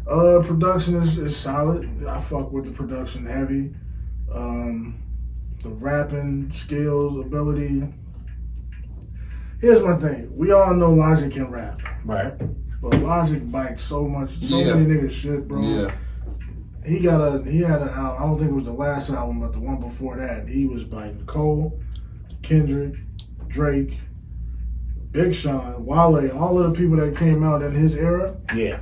Production is solid. I fuck with the production heavy. The rapping skills, ability. Here's my thing. We all know Logic can rap. Right. But Logic bites so many niggas shit, bro. Yeah. He had an album, I don't think it was the last album, but the one before that, he was biting Cole, Kendrick, Drake, Big Sean, Wale, all of the people that came out in his era. Yeah.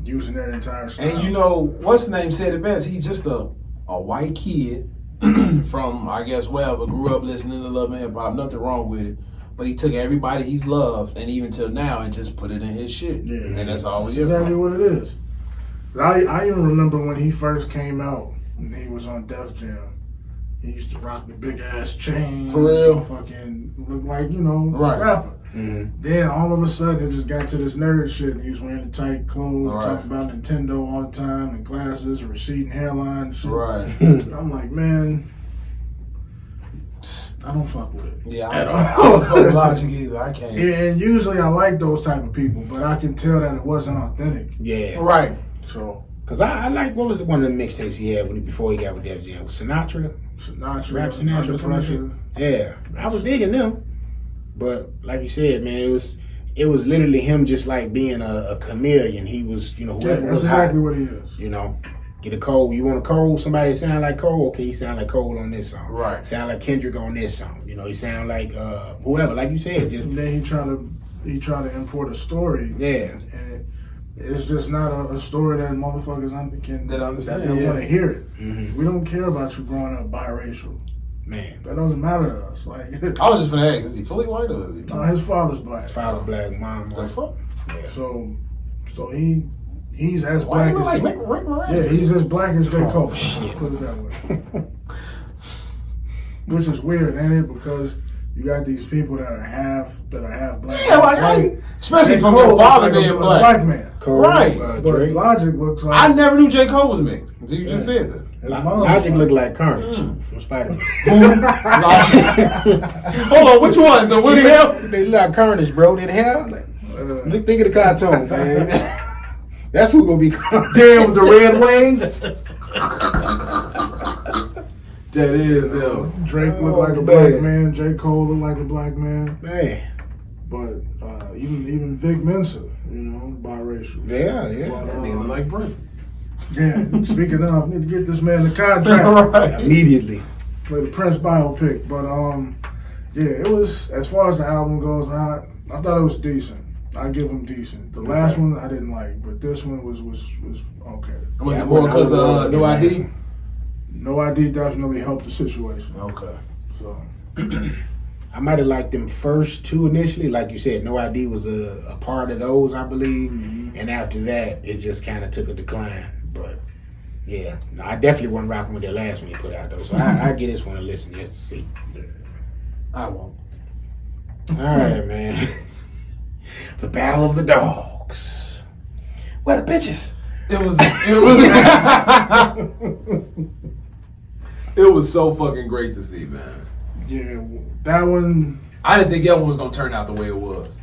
Using their entire style. And you know, what's the name said it best? He's just a white kid from, I guess, wherever, grew up listening to Love and Hip Hop. Nothing wrong with it. But he took everybody he's loved, and even till now, and just put it in his shit. Yeah. And that's all That's we exactly what it is. I even remember when he first came out, and he was on Def Jam. He used to rock the big ass chain. For real? Fucking look like, a Right. rapper. Mm-hmm. Then all of a sudden it just got to this nerd shit. And he was wearing the tight clothes, Right. talking about Nintendo all the time, and glasses, and receding hairline and shit. Right. And I'm like, man, I don't fuck with it. Yeah, At I all. don't fuck Logic either. I can't. Yeah, and usually I like those type of people, but I can tell that it wasn't authentic. Yeah. Right. So Cause I like, what was one of the mixtapes he had before he got with Def Jam? Sinatra? Rap Sinatra Under or something. Pressure. Yeah, I was digging them. But like you said, man, it was literally him just like being a chameleon. He was, Yeah, whoever that's was exactly hot, what he is. Get a Cole. You want a Cole? Somebody sound like Cole? Okay, he sound like Cole on this song. Right. Sound like Kendrick on this song. He sound like whoever. Like you said, just And then he try to import a story. yeah. And it's just not a story that motherfuckers can That understand, that they yeah. want to hear it. Mm-hmm. We don't care about you growing up biracial. Man, That doesn't matter to us. Like I was just gonna ask, is he fully white or is he? his father's black. father black, mom The white. fuck? Yeah. So he's as Why black you look as like Rick Moranis? yeah, he's as black as J. Cole. shit. Put it that way. Which is weird, ain't it? Because you got these people that are half black. Yeah, like, especially J. from Cole your father looks like being a black. black man. Cole, Right. But Drake. Logic looks like I never knew J. Cole was mixed until you just said that. his mom Logic was look like Carnage from Spider-Man. Hold on, which one? The Woody Hill? They look like Carnage, bro. They have like, think of the cartoon, man. That's who gonna be Carnage. Damn, with the red waves. That is him. Drake looked like a man. black man. J. Cole looked like a black man. Man, But even Vic Mensa, biracial. yeah. But, That nigga look like Brent. yeah, speaking of, need to get this man the contract. Right. Immediately. play the Prince biopic. But yeah, it was, as far as the album goes, I thought it was decent. I give him decent. The last one I didn't like, but this one was okay. Was it more because of No ID? No ID definitely helped the situation. Okay. So I might have liked them first two initially, like you said. No ID was a part of those, I believe, and after that, it just kind of took a decline. But yeah, no, I definitely wasn't rocking with the last one he put out though. So I get this one to listen just to see. I won't. All right, man. The Battle of the Dogs. Where the bitches? It was so fucking great to see, man. yeah, that one. I didn't think that one was gonna turn out the way it was.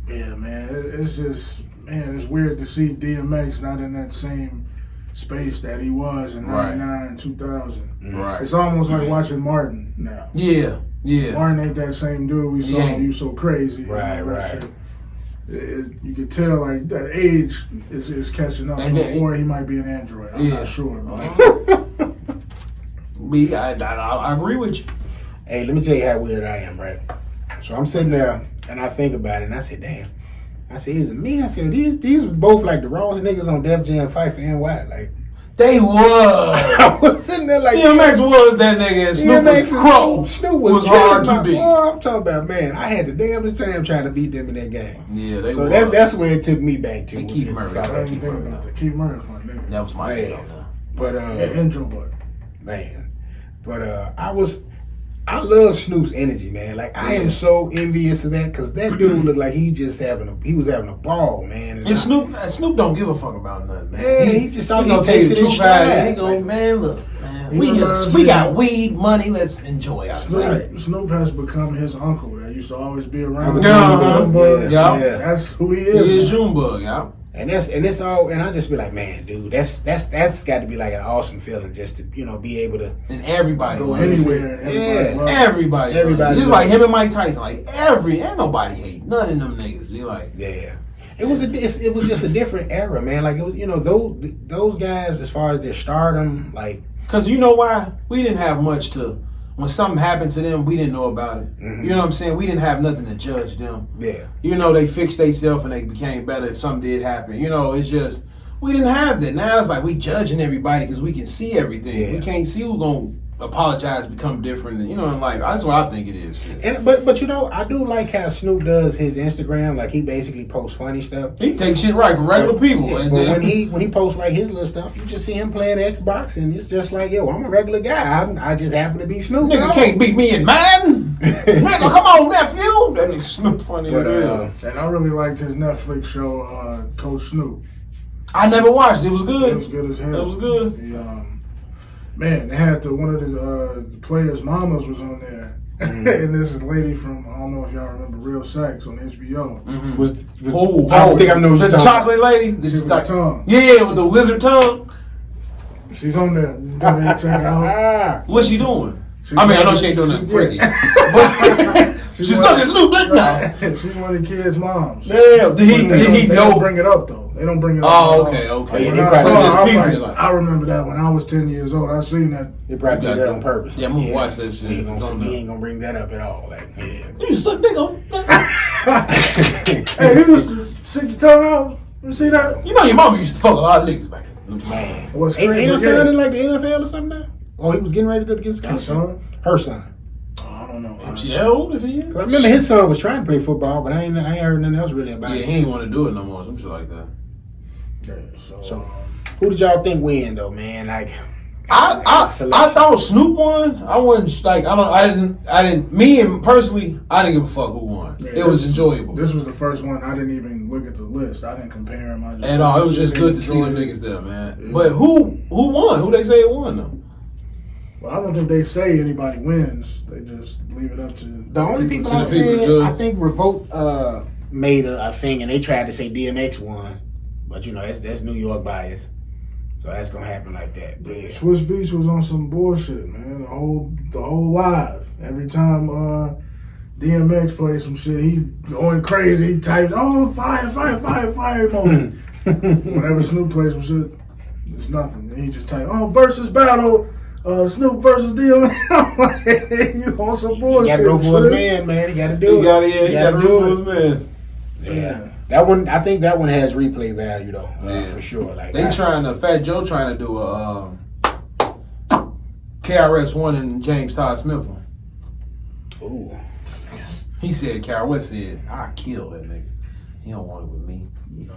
Yeah, man, it's just, man, it's weird to see DMX not in that same space that he was in '99, 2000. Right. It's almost like watching Martin now. Yeah. Martin ain't that same dude we saw when he was so crazy. Right. You could tell like that age is catching up to him, or he might be an android. I'm not sure. I agree with you. Hey, let me tell you how weird I am, right? So I'm sitting there and I think about it and I said, damn. I said, is it me? I said, these was both like the rawest niggas on Def Jam, Phife and White. Like, they was. I was sitting there like, DMX was that nigga, and Snoop was crow. Snoop was hard to beat. Boy, I'm talking about, man, I had the damnedest time trying to beat them in that game. Yeah, they so were. that's where it took me back to. And Keith Murray. I didn't think about that. Keith Murray's my nigga. That was my nigga. But and Joe Budden. Man. But I love Snoop's energy, man. Like I am so envious of that because that dude looked like he was having a ball, man. And Snoop don't give a fuck about nothing, man. Yeah, he just he takes it in stride. He go, man, look, man, we got weed, money, let's enjoy ourselves. Snoop has become his uncle that used to always be around. Yeah. That's who he is. He is Junebug, yeah. And that's all. And I just be like, man, dude, that's got to be like an awesome feeling just to be able to. And everybody go anywhere. Everybody. Just like him and Mike Tyson, like ain't nobody hate none of them niggas. You like, yeah. It was just a different era, man. Like it was, those guys as far as their stardom, like. Cause you know why we didn't have much to. When something happened to them, we didn't know about it. Mm-hmm. You know what I'm saying? We didn't have nothing to judge them. Yeah. They fixed themselves and they became better if something did happen. It's just, we didn't have that. Now it's like we judging everybody because we can see everything. Yeah. We can't see who's going to apologize, become different, in life. That's what I think it is. Shit. And but I do like how Snoop does his Instagram. Like he basically posts funny stuff. He takes shit right for regular people. Yeah, but when he posts like his little stuff, you just see him playing Xbox, and it's just like, yo, I'm a regular guy. I just happen to be Snoop. Nigga can't beat me in Madden. Nigga, come on, nephew. That makes Snoop funny as hell. And I really liked his Netflix show, Coach Snoop. I never watched it. It was good. It was good as hell. It was good. Man, they had one of the players' mamas was on there. And this lady from, I don't know if y'all remember Real Sex on HBO. Mm-hmm. I think I know the chocolate lady? She's got tongue. Yeah, with the lizard tongue. She's on there. Go ahead, check it out. What's she doing? I know she ain't doing nothing freaky. She's stuck in Snoop Dick now. She's one of the kids' moms. Damn. Did he know? They don't bring it up, though. They don't bring it up. Oh, okay. I remember that when I was 10 years old. I seen that. They probably did that on purpose. Yeah, I'm going to watch that shit. He ain't going to bring that up at all. Like, yeah. You just suck dick on. Hey, he used to stick your tongue out. You see that? Your mama used to fuck a lot of niggas back then. Man. Ain't her son in like the NFL or something now? Oh, he was getting ready to go against Her son? Her son. I don't know. She that old if he is? I remember his son was trying to play football, but I ain't heard nothing else really about it. Yeah, he ain't want to do it no more. Some shit like that. Yeah, so who did y'all think win though, man? Like, I thought Snoop won. I wasn't like I didn't. Me and personally, I didn't give a fuck who won. Yeah, it was enjoyable. This was the first one. I didn't even look at the list. I didn't compare them. At all. It was just good to see them niggas there, man. Yeah. But who won? Who they say it won though? Well, I don't think they say anybody wins. They just leave it up to the only people I said. I think Revolt made a thing, and they tried to say DMX won, but that's New York bias, so that's gonna happen like that. But yeah. Swiss Beats was on some bullshit, man. The whole live. Every time DMX plays some shit, he going crazy. He typed, fire moment. Whenever Snoop plays some shit, it's nothing. And he just typed, versus battle. Snoop versus DMX. I'm like, you on some bullshit. He got to go for his man. He got to do it. He got to do it for his man. Yeah. That one, I think that one has replay value though, for sure. Like Fat Joe trying to do a KRS-One and James Todd Smith one. Ooh. He said, KRS said, I kill that nigga. He don't want it with me. No,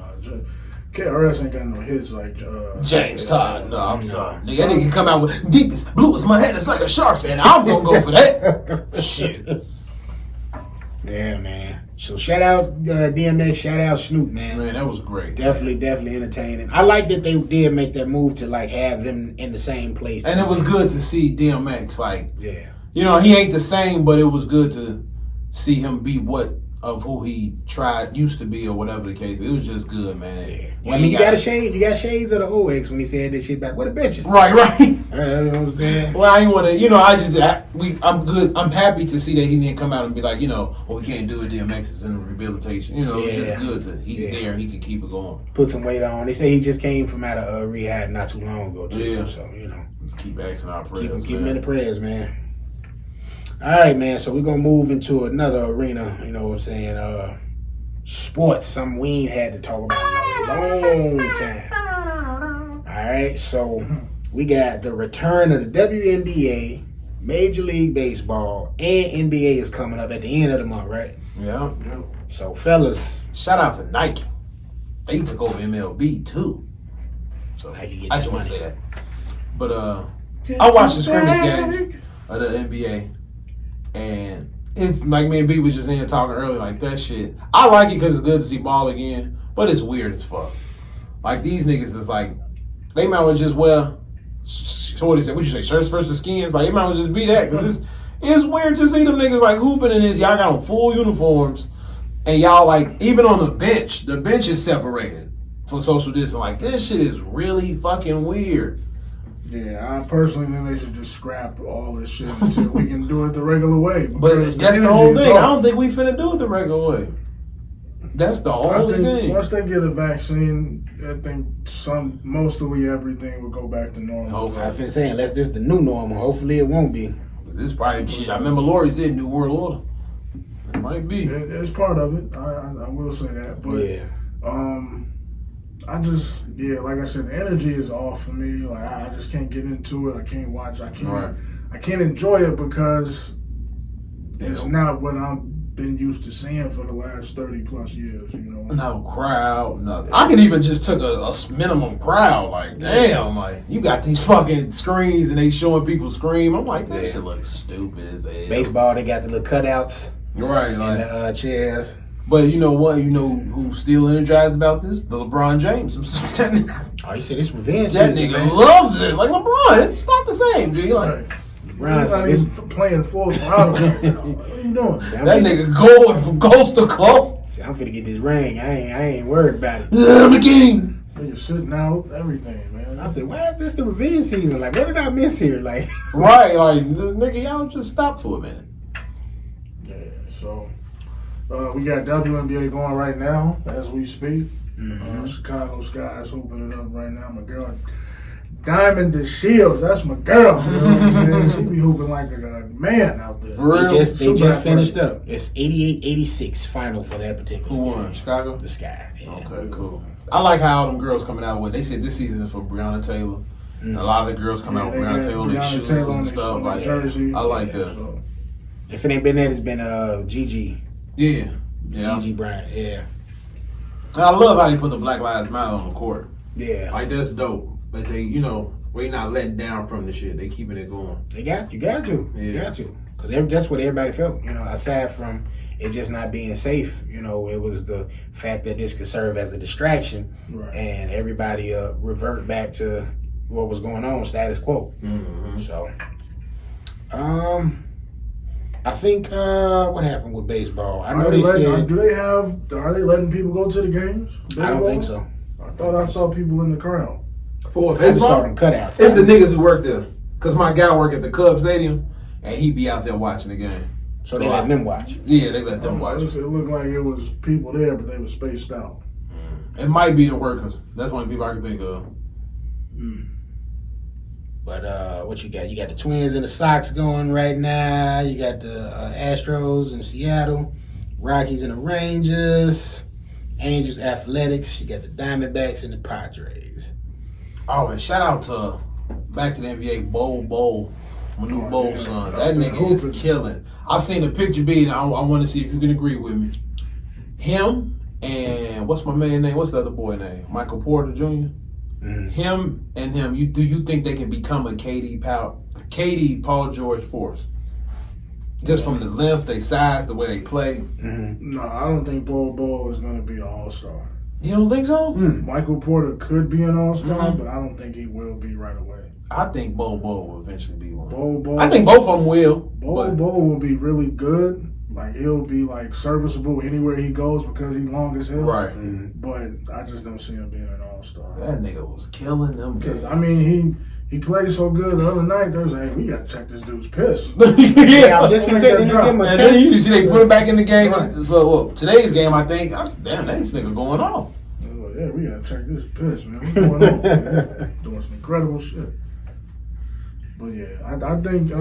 KRS ain't got no hits like James Todd. No, I'm sorry. Nigga, that nigga come out with deepest, bluest my head. It's like a shark's head. I'm gonna go for that. Shit. Yeah, man. So shout out DMX, shout out Snoop, man. Man, that was great. Definitely entertaining. I like that they did make that move to like have them in the same place. And it was good to see DMX. Like, yeah. You know, he ain't the same, but it was good to see him be who he used to be or whatever the case. It was just good, man. Yeah. Well, I mean, you got shades of the old ex when he said that shit back. What the bitches? Right. You know what I'm saying? Well, I ain't want to, I'm good. I'm happy to see that he didn't come out and be like, we can't do it. DMX is in rehabilitation. It's just good to, he's there and he can keep it going. Put some weight on. They say he just came from out of rehab not too long ago, too. Yeah. So, Let's keep asking our prayers. Keep him in the prayers, man. All right, man. So we're going to move into another arena, you know what I'm saying? Sports, something we ain't had to talk about in a long time. All right, so we got the return of the WNBA, Major League Baseball, and NBA is coming up at the end of the month, right? Yeah. So, fellas. Shout out to Nike. They took over MLB, too. So, I just want to say that. But I watched the scrimmage games of the NBA. And it's like me and B was just in here talking earlier, like that shit. I like it because it's good to see ball again, but it's weird as fuck. Like these niggas is like, they might well just wear, so what you say, shirts versus skins? Like, it might well just be that. Because it's weird to see them niggas like hooping in this. Y'all got on full uniforms, and y'all like, even on the bench is separated for social distancing. Like, this shit is really fucking weird. Yeah, I personally think they should just scrap all this shit until we can do it the regular way. But that's the whole thing. I don't think we finna do it the regular way. That's the only thing. Once they get a vaccine, I think mostly everything will go back to normal. I've been saying, this is the new normal. Hopefully it won't be. This probably shit. I remember Lori said New World Order. It might be. It's part of it. I will say that. But yeah. Like I said, the energy is off for me. Like I just can't get into it. I can't watch. I can't enjoy it because it's not what I've been used to seeing for the last 30 plus years. No crowd, nothing. I could even just took a minimum crowd. Like, damn, like you got these fucking screens and they showing people scream. I'm like, that shit looks stupid as hell. Baseball, they got the little cutouts, right? Like in the chairs. But you know what? You know who's still energized about this? The LeBron James. That nigga, he said it's revenge. That nigga loves it. Like LeBron, it's not the same, dude. Like, LeBron's not even playing full throttle. What are you doing? That nigga going from coast to coast. See, I'm finna get this ring. I ain't worried about it. Yeah, I'm the king. Nigga sitting out, everything, man. I said, why is this the revenge season? Like, what did I miss here? Like, right? Like, nigga, y'all just stop for a minute. Yeah. So. We got WNBA going right now as we speak. Chicago Sky is hooping it up right now. My girl, Diamond DeShields, that's my girl. You know what I'm saying? She be hooping like a man out there. They just finished up. It's 88-86 final for that particular Who won? game. Chicago? The Sky. Yeah. Okay, cool. I like how all them girls coming out with. They said this season is for Breonna Taylor. And a lot of the girls come out with Breonna Taylor on their shoes and stuff. Like, jersey. I like that. So. If it ain't been that, it's been Gigi. Yeah. Gigi Bryant, yeah. I love how they put the Black Lives Matter on the court. Yeah. Like, that's dope. But they, we not letting down from the shit. They keeping it going. You got to. Yeah. You got to. Because that's what everybody felt, aside from it just not being safe. It was the fact that this could serve as a distraction. Right. And everybody revert back to what was going on, status quo. Mm-hmm. So, I think what happened with baseball? I know are they letting people go to the games? I don't think so. I thought I saw people in the crowd. For I just saw them cutouts. It's the niggas who work there. Cause my guy work at the Cubs Stadium, and he be out there watching the game. So they let them watch. Yeah, they let them watch. It looked like it was people there, but they were spaced out. It might be the workers. That's the only people I can think of. But what you got? You got the Twins and the Sox going right now. You got the Astros in Seattle, Rockies and the Rangers, Angels, Athletics. You got the Diamondbacks and the Padres. Oh, and shout out to back to the NBA Bowl, my new Bowl son. That nigga is killing. I seen a picture being. I want to see if you can agree with me. Him and what's my man name? What's the other boy name? Michael Porter Jr. Mm-hmm. Him and him. Do you think they can become a KD Paul George force? Just from the length, they size, the way they play. Mm-hmm. No, I don't think Bol is going to be an all-star. You don't think so? Michael Porter could be an all-star, but I don't think he will be right away. I think Bol will eventually be one. Bol. I think both of them will. Bol will be really good. Like, he'll be, like, serviceable anywhere he goes because he's long as hell. Right. But I just don't see him being an all-star. That nigga was killing them. Because, I mean, he played so good the other night, they was like, hey, we got to check this dude's piss. Yeah, I was just going to say, and then you see they put him back in the game. Right. For today's game, I think, damn, this nigga going off. Like, yeah, we got to check this piss, man. What's going on, man? Doing some incredible shit. But, yeah, I think...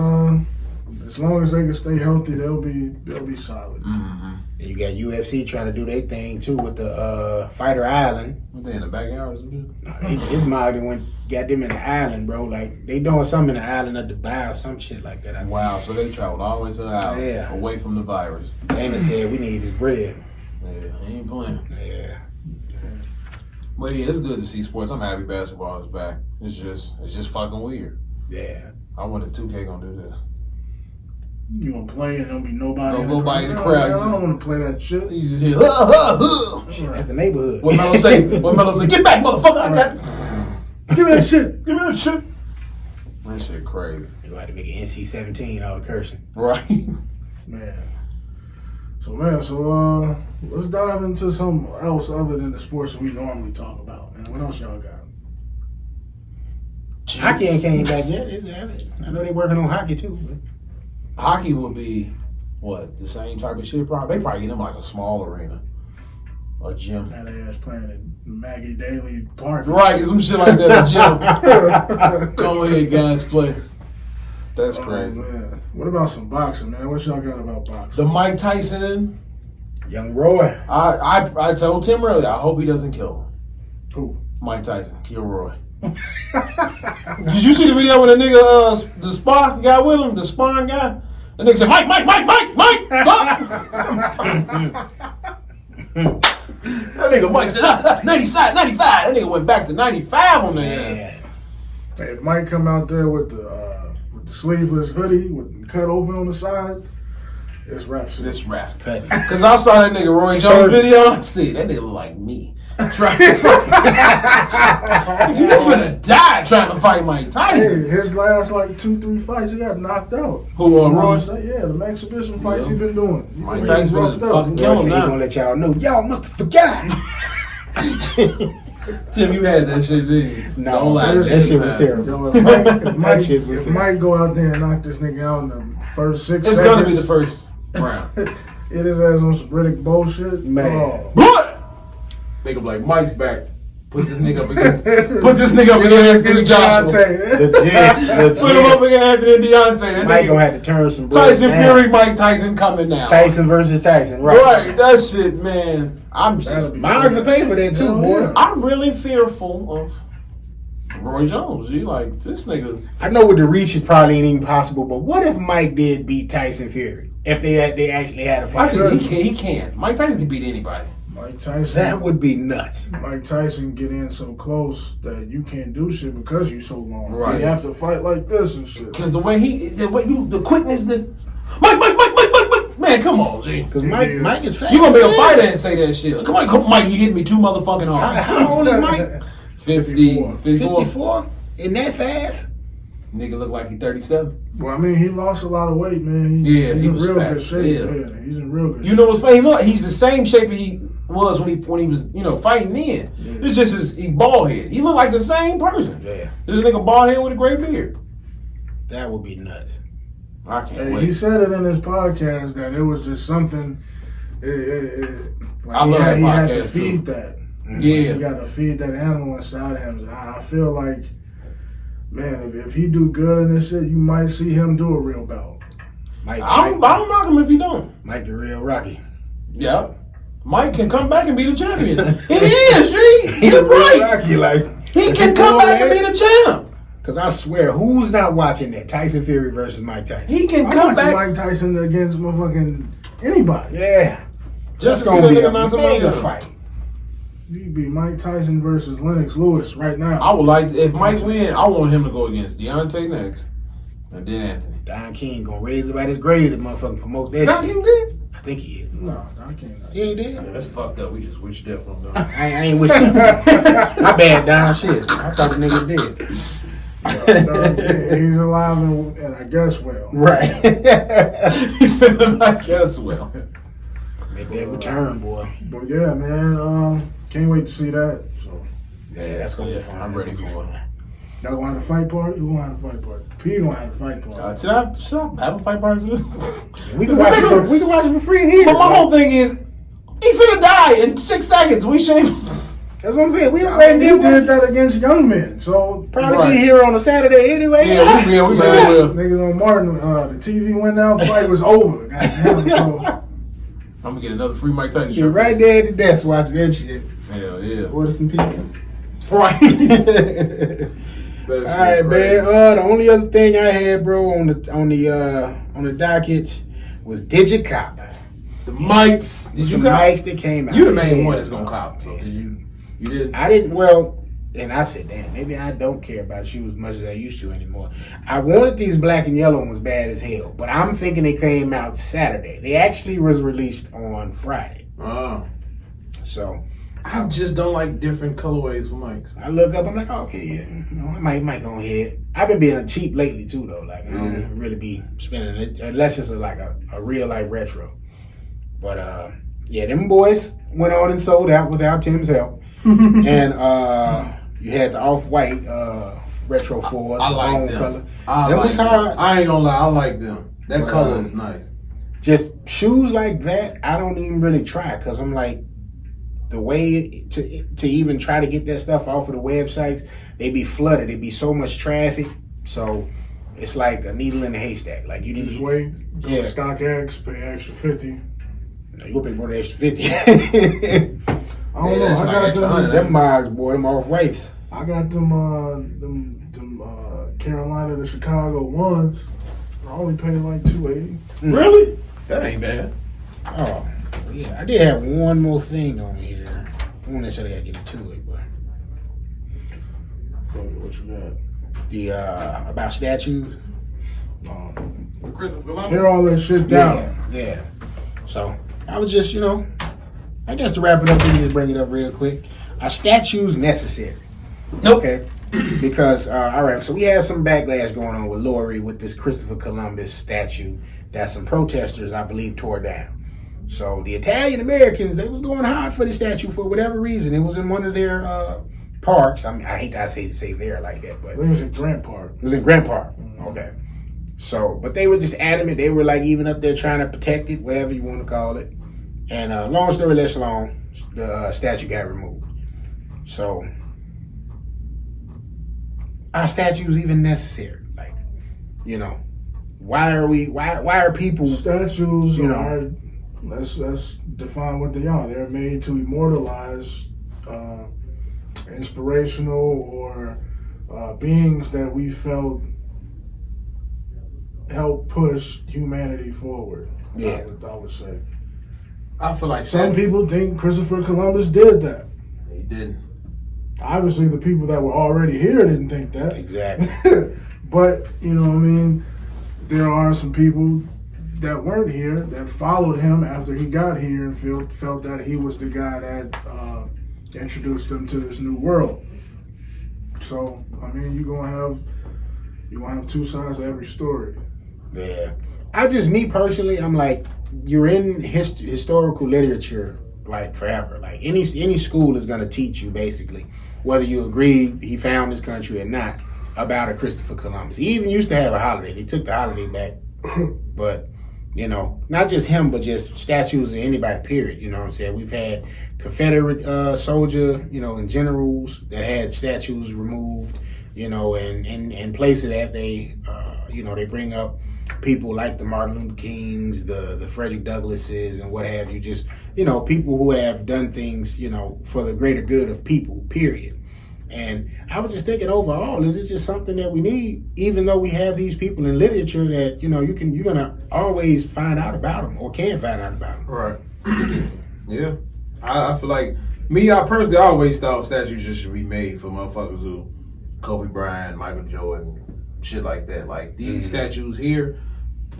as long as they can stay healthy, they'll be solid. Mm-hmm. And you got UFC trying to do their thing too with the Fighter Island. What, they in the backyard or something? His mom got them in the island, bro. Like they doing something in the island of Dubai or some shit like that. Wow, so they traveled all the way to the island, away from the virus. Dana said we need his bread. Yeah, he ain't playing. Yeah. But yeah, it's good to see sports. I'm happy basketball is back. It's just fucking weird. Yeah. I wonder 2K gonna do that. You gonna play and there'll be nobody in the crowd. Man, I don't want to play that shit. You just hear, shit, that's the neighborhood. What Melo say? Get back, motherfucker! I got it. Give me that shit. Give me that shit. That shit crazy. You gonna have to make an NC-17 all the cursing. Right. Man. So let's dive into something else other than the sports that we normally talk about, man. What else y'all got? Hockey ain't came back yet. I know they working on hockey too. But. Hockey will be, what, the same type of shit? Probably. They probably get them like a small arena. A gym. And they ass playing at Maggie Daly Park. Right, some shit like that, a gym. Go ahead, guys, play. That's crazy. Man. What about some boxing, man? What y'all got about boxing? The Mike Tyson. Young Roy. I told Tim earlier, I hope he doesn't kill him. Who? Mike Tyson. Kill Roy. Did you see the video with the nigga, the spar guy with him, the sparring guy? The nigga said, Mike, stop! That nigga Mike said, 95. That nigga went back to 95 on that. Yeah. Hey, if Mike come out there with the sleeveless hoodie with the cut open on the side, it's rap shit. This rap cut. Because I saw that nigga Roy Jones video. I see that nigga look like me. You finna die trying to fight Mike Tyson. Hey, his last 2-3 fights, he got knocked out. Who, Roy? Yeah, the exhibition fights he been doing. Mike Tyson finna fucking kill him now. He gonna let y'all know. Y'all must have forgot. Tim, you had that shit, didn't you? No, don't lie. That shit was terrible. Yo, if Mike go out there and knock this nigga out in the first 6 seconds, it's gonna be the first round. It is as on some Riddick bullshit. Man. What? Nigga like Mike's back. Put this nigga up against Anthony Joshua. Legit. Put him up against Anthony Deontay. Mike gonna have to turn some Tyson Fury, Mike Tyson coming now. Tyson versus Tyson, right? Right, that shit, man. I'm just mine's a pay for that too, boy. I'm really fearful of Roy Jones. You like this nigga? I know with the reach it probably ain't even possible, but what if Mike did beat Tyson Fury? If they actually had a fight, he can. Mike Tyson can beat anybody. Mike Tyson. That would be nuts. Mike Tyson get in so close that you can't do shit because you so long. Right. You have to fight like this and shit. Because the quickness, Mike, man, come on, G. Because Mike is fast. You gonna be a fighter and say that shit? Come on, Mike, you hit me too motherfucking hard. How old is Mike? 54. Isn't that fast? Nigga look like he 37. Well, I mean, he lost a lot of weight, man. He's in real good shape. Yeah, he's in real good shape. You know what's funny? He's the same shape he was when he was fighting then. Yeah. It's just he bald head. He look like the same person. Yeah. This nigga bald head with a gray beard. That would be nuts. I can't wait. He said it in his podcast that it was just something. I love that podcast. He had to feed that. Yeah. You got to feed that animal inside of him. I feel like, man, if he do good in this shit, you might see him do a real bout. I don't knock him if he don't. Mike the real Rocky. Yeah. Mike can come back and be the champion. He is, G. You're right. Rocky, like, he can come back and be the champ. Because I swear, who's not watching that? Tyson Fury versus Mike Tyson. He can come back. Mike Tyson against motherfucking anybody. Yeah. Just going to be a mega mega fight. You'd be Mike Tyson versus Lennox Lewis right now. I would like, if Mike win, I want him to go against Deontay next. And then Anthony. Don King going to raise about his grade and motherfucking promote that Don shit. King did? I think he is. No, Don King. He ain't did? Yeah, that's fucked up. We just wished that from them. I ain't wishing. My bad, Don. Shit. I thought the nigga did. He's alive and I guess well. Right. He said, I guess well. Make that return, boy. But yeah, man, can't wait to see that. So Yeah, that's going to be fun. I'm ready for it. y'all gonna have a fight party? Who gonna have a fight party? P gonna have a fight party. Should I have a fight party for this? We can watch it for free here. But my whole thing is, he finna die in 6 seconds. We shouldn't. That's what I'm saying. We don't He let him did that against young men, so probably be here on a Saturday anyway. Yeah, we will. niggas on Martin, the TV went down, fight was over. Goddamn, so I'm gonna get another free Mike Tyson shirt. You're right there at the desk watching that shit. Hell yeah. Order some pizza. Right. All right, man. The only other thing I had, bro, on the docket was Digicop. The mics. Did you Some cop? mics that came out. You the main one Yeah, that's gonna cop. So yeah. did you? You did. I didn't. Well, and I said, damn, maybe I don't care about shoes as much as I used to anymore. I wanted these black and yellow ones bad as hell, but I'm thinking they came out Saturday. They actually was released on Friday. Oh. So I just don't like different colorways for mics. I look up, I'm like, oh, okay, yeah, I might go ahead. I've been being cheap lately too, though. Like I don't really be spending it unless it's like a real life retro. But yeah, them boys went on and sold out without Tim's help, and you had the off-white retro 4s. I like them. Color. I That like was them. hard. I ain't gonna lie, I like them. That color is nice. Just shoes like that, I don't even really try because I'm like, the way to even try to get that stuff off of the websites, they be flooded. It be so much traffic, so it's like a needle in a haystack. Like you just wait, go to StockX, pay extra $50. You gonna pay more than extra 50. I don't know. I got them mods, boy, them off whites. I got them Carolina to Chicago ones. I only paid like $280. Really? That ain't bad. Oh, yeah. I did have one more thing on here. I won't necessarily gotta get into it, but what you got? The about statues. Tear all that shit down. Yeah. So I was just, I guess to wrap it up, we can just bring it up real quick. Are statues necessary? Nope. Okay. Because, all right, so we have some backlash going on with Lori with this Christopher Columbus statue that some protesters, I believe, tore down. So the Italian Americans, they was going hard for the statue for whatever reason. It was in one of their parks. I mean, I hate to say there like that, but it was in Grant Park. It was in Grant Park. Okay. So, but they were just adamant. They were like even up there trying to protect it, whatever you want to call it. And long story less long, the statue got removed. So, are statues even necessary? Like, why are people statues? Are let's define what they are. They're made to immortalize inspirational or beings that we felt help push humanity forward. Yeah, I would say. I feel like some people think Christopher Columbus did that. He didn't. Obviously, the people that were already here didn't think that. Exactly. But, there are some people that weren't here that followed him after he got here and felt that he was the guy that introduced them to this new world. So, you're gonna have two sides to every story. Yeah. Me personally, I'm like, you're in historical literature like forever. Like any school is gonna teach you basically, whether you agree he found this country or not, about a Christopher Columbus. He even used to have a holiday. They took the holiday back. But, not just him, but just statues of anybody, period. You know what I'm saying? We've had Confederate soldier, and generals that had statues removed. you know, and in place of that, they, you know, they bring up people like the Martin Luther Kings, the Frederick Douglasses, and what have you. Just, you know, people who have done things, you know, for the greater good of people. Period. And I was just thinking overall, is it just something that we need, even though we have these people in literature that, you know, you're gonna always find out about them or can find out about them. Right. Yeah. I feel like I personally always thought statues just should be made for motherfuckers who Kobe Bryant, Michael Jordan, shit like that. Like these statues here,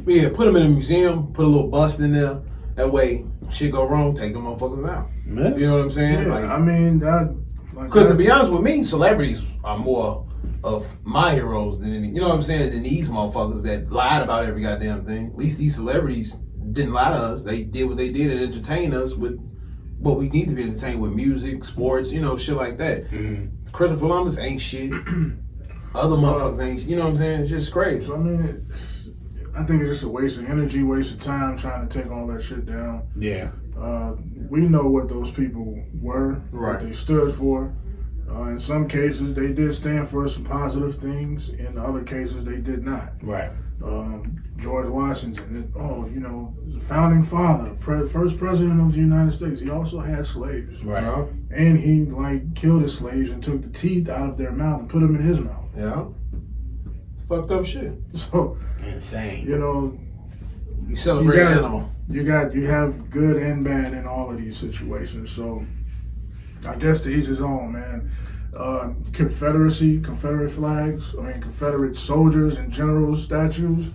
yeah, put them in a museum, put a little bust in there. That way, shit go wrong, take them motherfuckers out. Yeah. You know what I'm saying? Yeah, like, I mean that. Because to be honest with me, celebrities are more of my heroes than any, you know what I'm saying, than these motherfuckers that lied about every goddamn thing. At least these celebrities didn't lie to us. They did what they did and entertained us with what we need to be entertained with: music, sports, you know, shit like that. Christopher Columbus ain't shit. Other motherfuckers ain't, you know what I'm saying? It's just crazy. So, I mean, I think it's just a waste of energy, waste of time trying to take all that shit down. Yeah. We know what those people were, what they stood for. In some cases, they did stand for some positive things. In other cases, they did not. Right. George Washington, you know, the founding father, first president of the United States. He also had slaves. Right. And he, like, killed his slaves and took the teeth out of their mouth and put them in his mouth. Yeah. It's fucked up shit. So, insane. You know, you celebrate an animal. You have good and bad in all of these situations. So I guess to each his own, man. Confederate flags, Confederate soldiers and generals statues.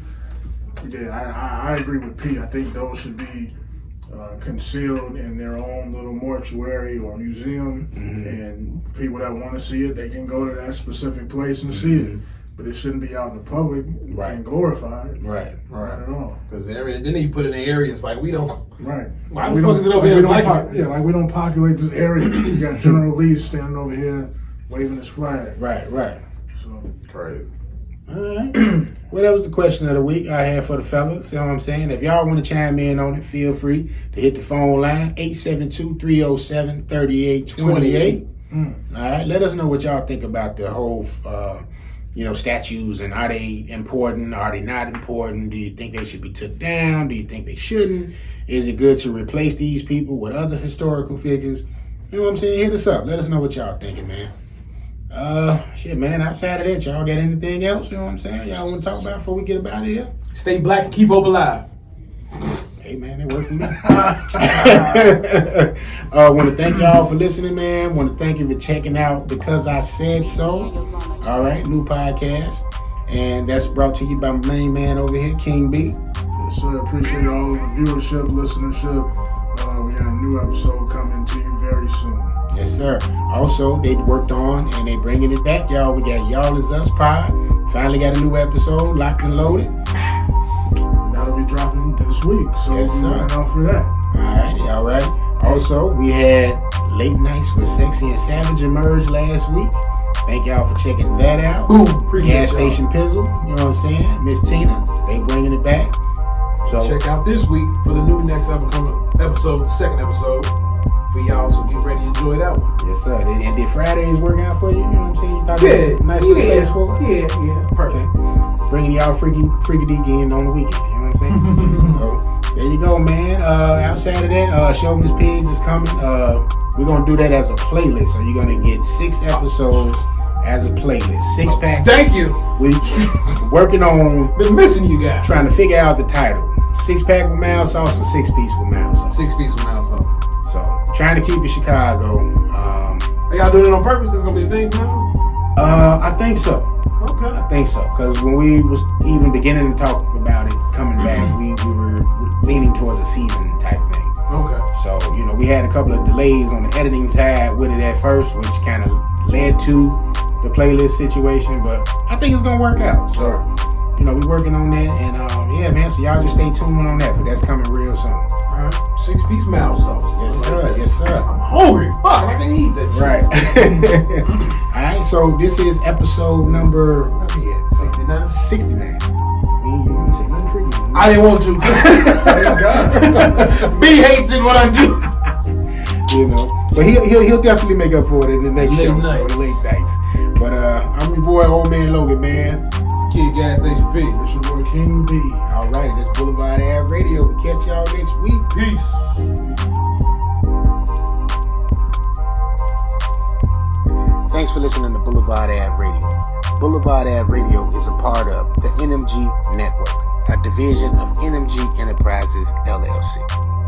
Yeah, I agree with P. I think those should be concealed in their own little mortuary or museum, and people that want to see it, they can go to that specific place and see it. But it shouldn't be out in the public and glorified. Right. Not at all. Because then you put it in areas like we don't. Right. Why the fuck is it over here? Like we don't populate this area. You got General Lee standing over here waving his flag. Right. So crazy. All right. Well, that was the question of the week I had for the fellas. You know what I'm saying? If y'all want to chime in on it, feel free to hit the phone line, 872-307-3828. All right. Let us know what y'all think about the whole, statues, and are they important? Are they not important? Do you think they should be took down? Do you think they shouldn't? Is it good to replace these people with other historical figures? You know what I'm saying? Hit us up. Let us know what y'all thinking, man. Shit, man, outside of that, y'all got anything else, you know what I'm saying, y'all want to talk about before we get about here? Stay black and keep hope alive. Hey, man, it worked for me. Want to thank y'all for listening, man. Want to thank you for checking out Because I Said So. All right, new podcast. And that's brought to you by my main man over here, King B. Yes, sir. Appreciate all of the viewership, listenership. We got a new episode coming to you very soon. Yes, sir. Also, they worked on and they bringing it back, y'all. We got Y'all Is Us Pod. Finally got a new episode, locked and loaded. That'll be dropping this week, so yes, we're looking out for that. All right. Also, we had Late Nights with Sexy and Savage emerge last week. Thank y'all for checking that out. Boom. Appreciate Gas Station Pizzle, you know what I'm saying? Miss Tina, they bringing it back. So check out this week for the new next episode, the second episode. For y'all, so get ready to enjoy that one. Yes, sir. And did Fridays work out for you? You know what I'm saying? You thought that was a nice place for it? Yeah, perfect. Okay. Bringing y'all freaky in on the weekend. You know what I'm saying? So, there you go, man. Outside of that, Chauvinist Pigs is coming. We're going to do that as a playlist. So you're going to get 6 episodes as a playlist. 6-pack. Thank you. We working on... Been missing you guys. Trying to figure out the title. 6-pack with mild sauce or 6-piece with mild sauce? 6-piece with mild sauce. So, trying to keep it Chicago. Are y'all doing it on purpose? That's going to be the thing now? I think so. Okay. I think so. Because when we was even beginning to talk about it coming back, we were leaning towards a season type thing. Okay. So, we had a couple of delays on the editing side with it at first, which kind of led to the playlist situation. But I think it's going to work out. So, we're working on that. And, yeah, man, so y'all just stay tuned on that. But that's coming real soon. All right. 6-piece mild sauce. Yes, sir. I'm hungry. Fuck, I can eat that shit. Right. All right, so this is episode number 69. 69. I didn't want to. B hates it when I do. But he'll definitely make up for it in the next show. So late nights. But all I'm your boy, Old Man Logan, man. It's Kid Gas Station P. It's your boy King D. Alrighty, that's Blvdave Radio. We'll catch y'all next week. Peace. Thanks for listening to Blvdave Radio. Blvdave Radio is a part of the NMG Network, a division of NMG Enterprises, LLC.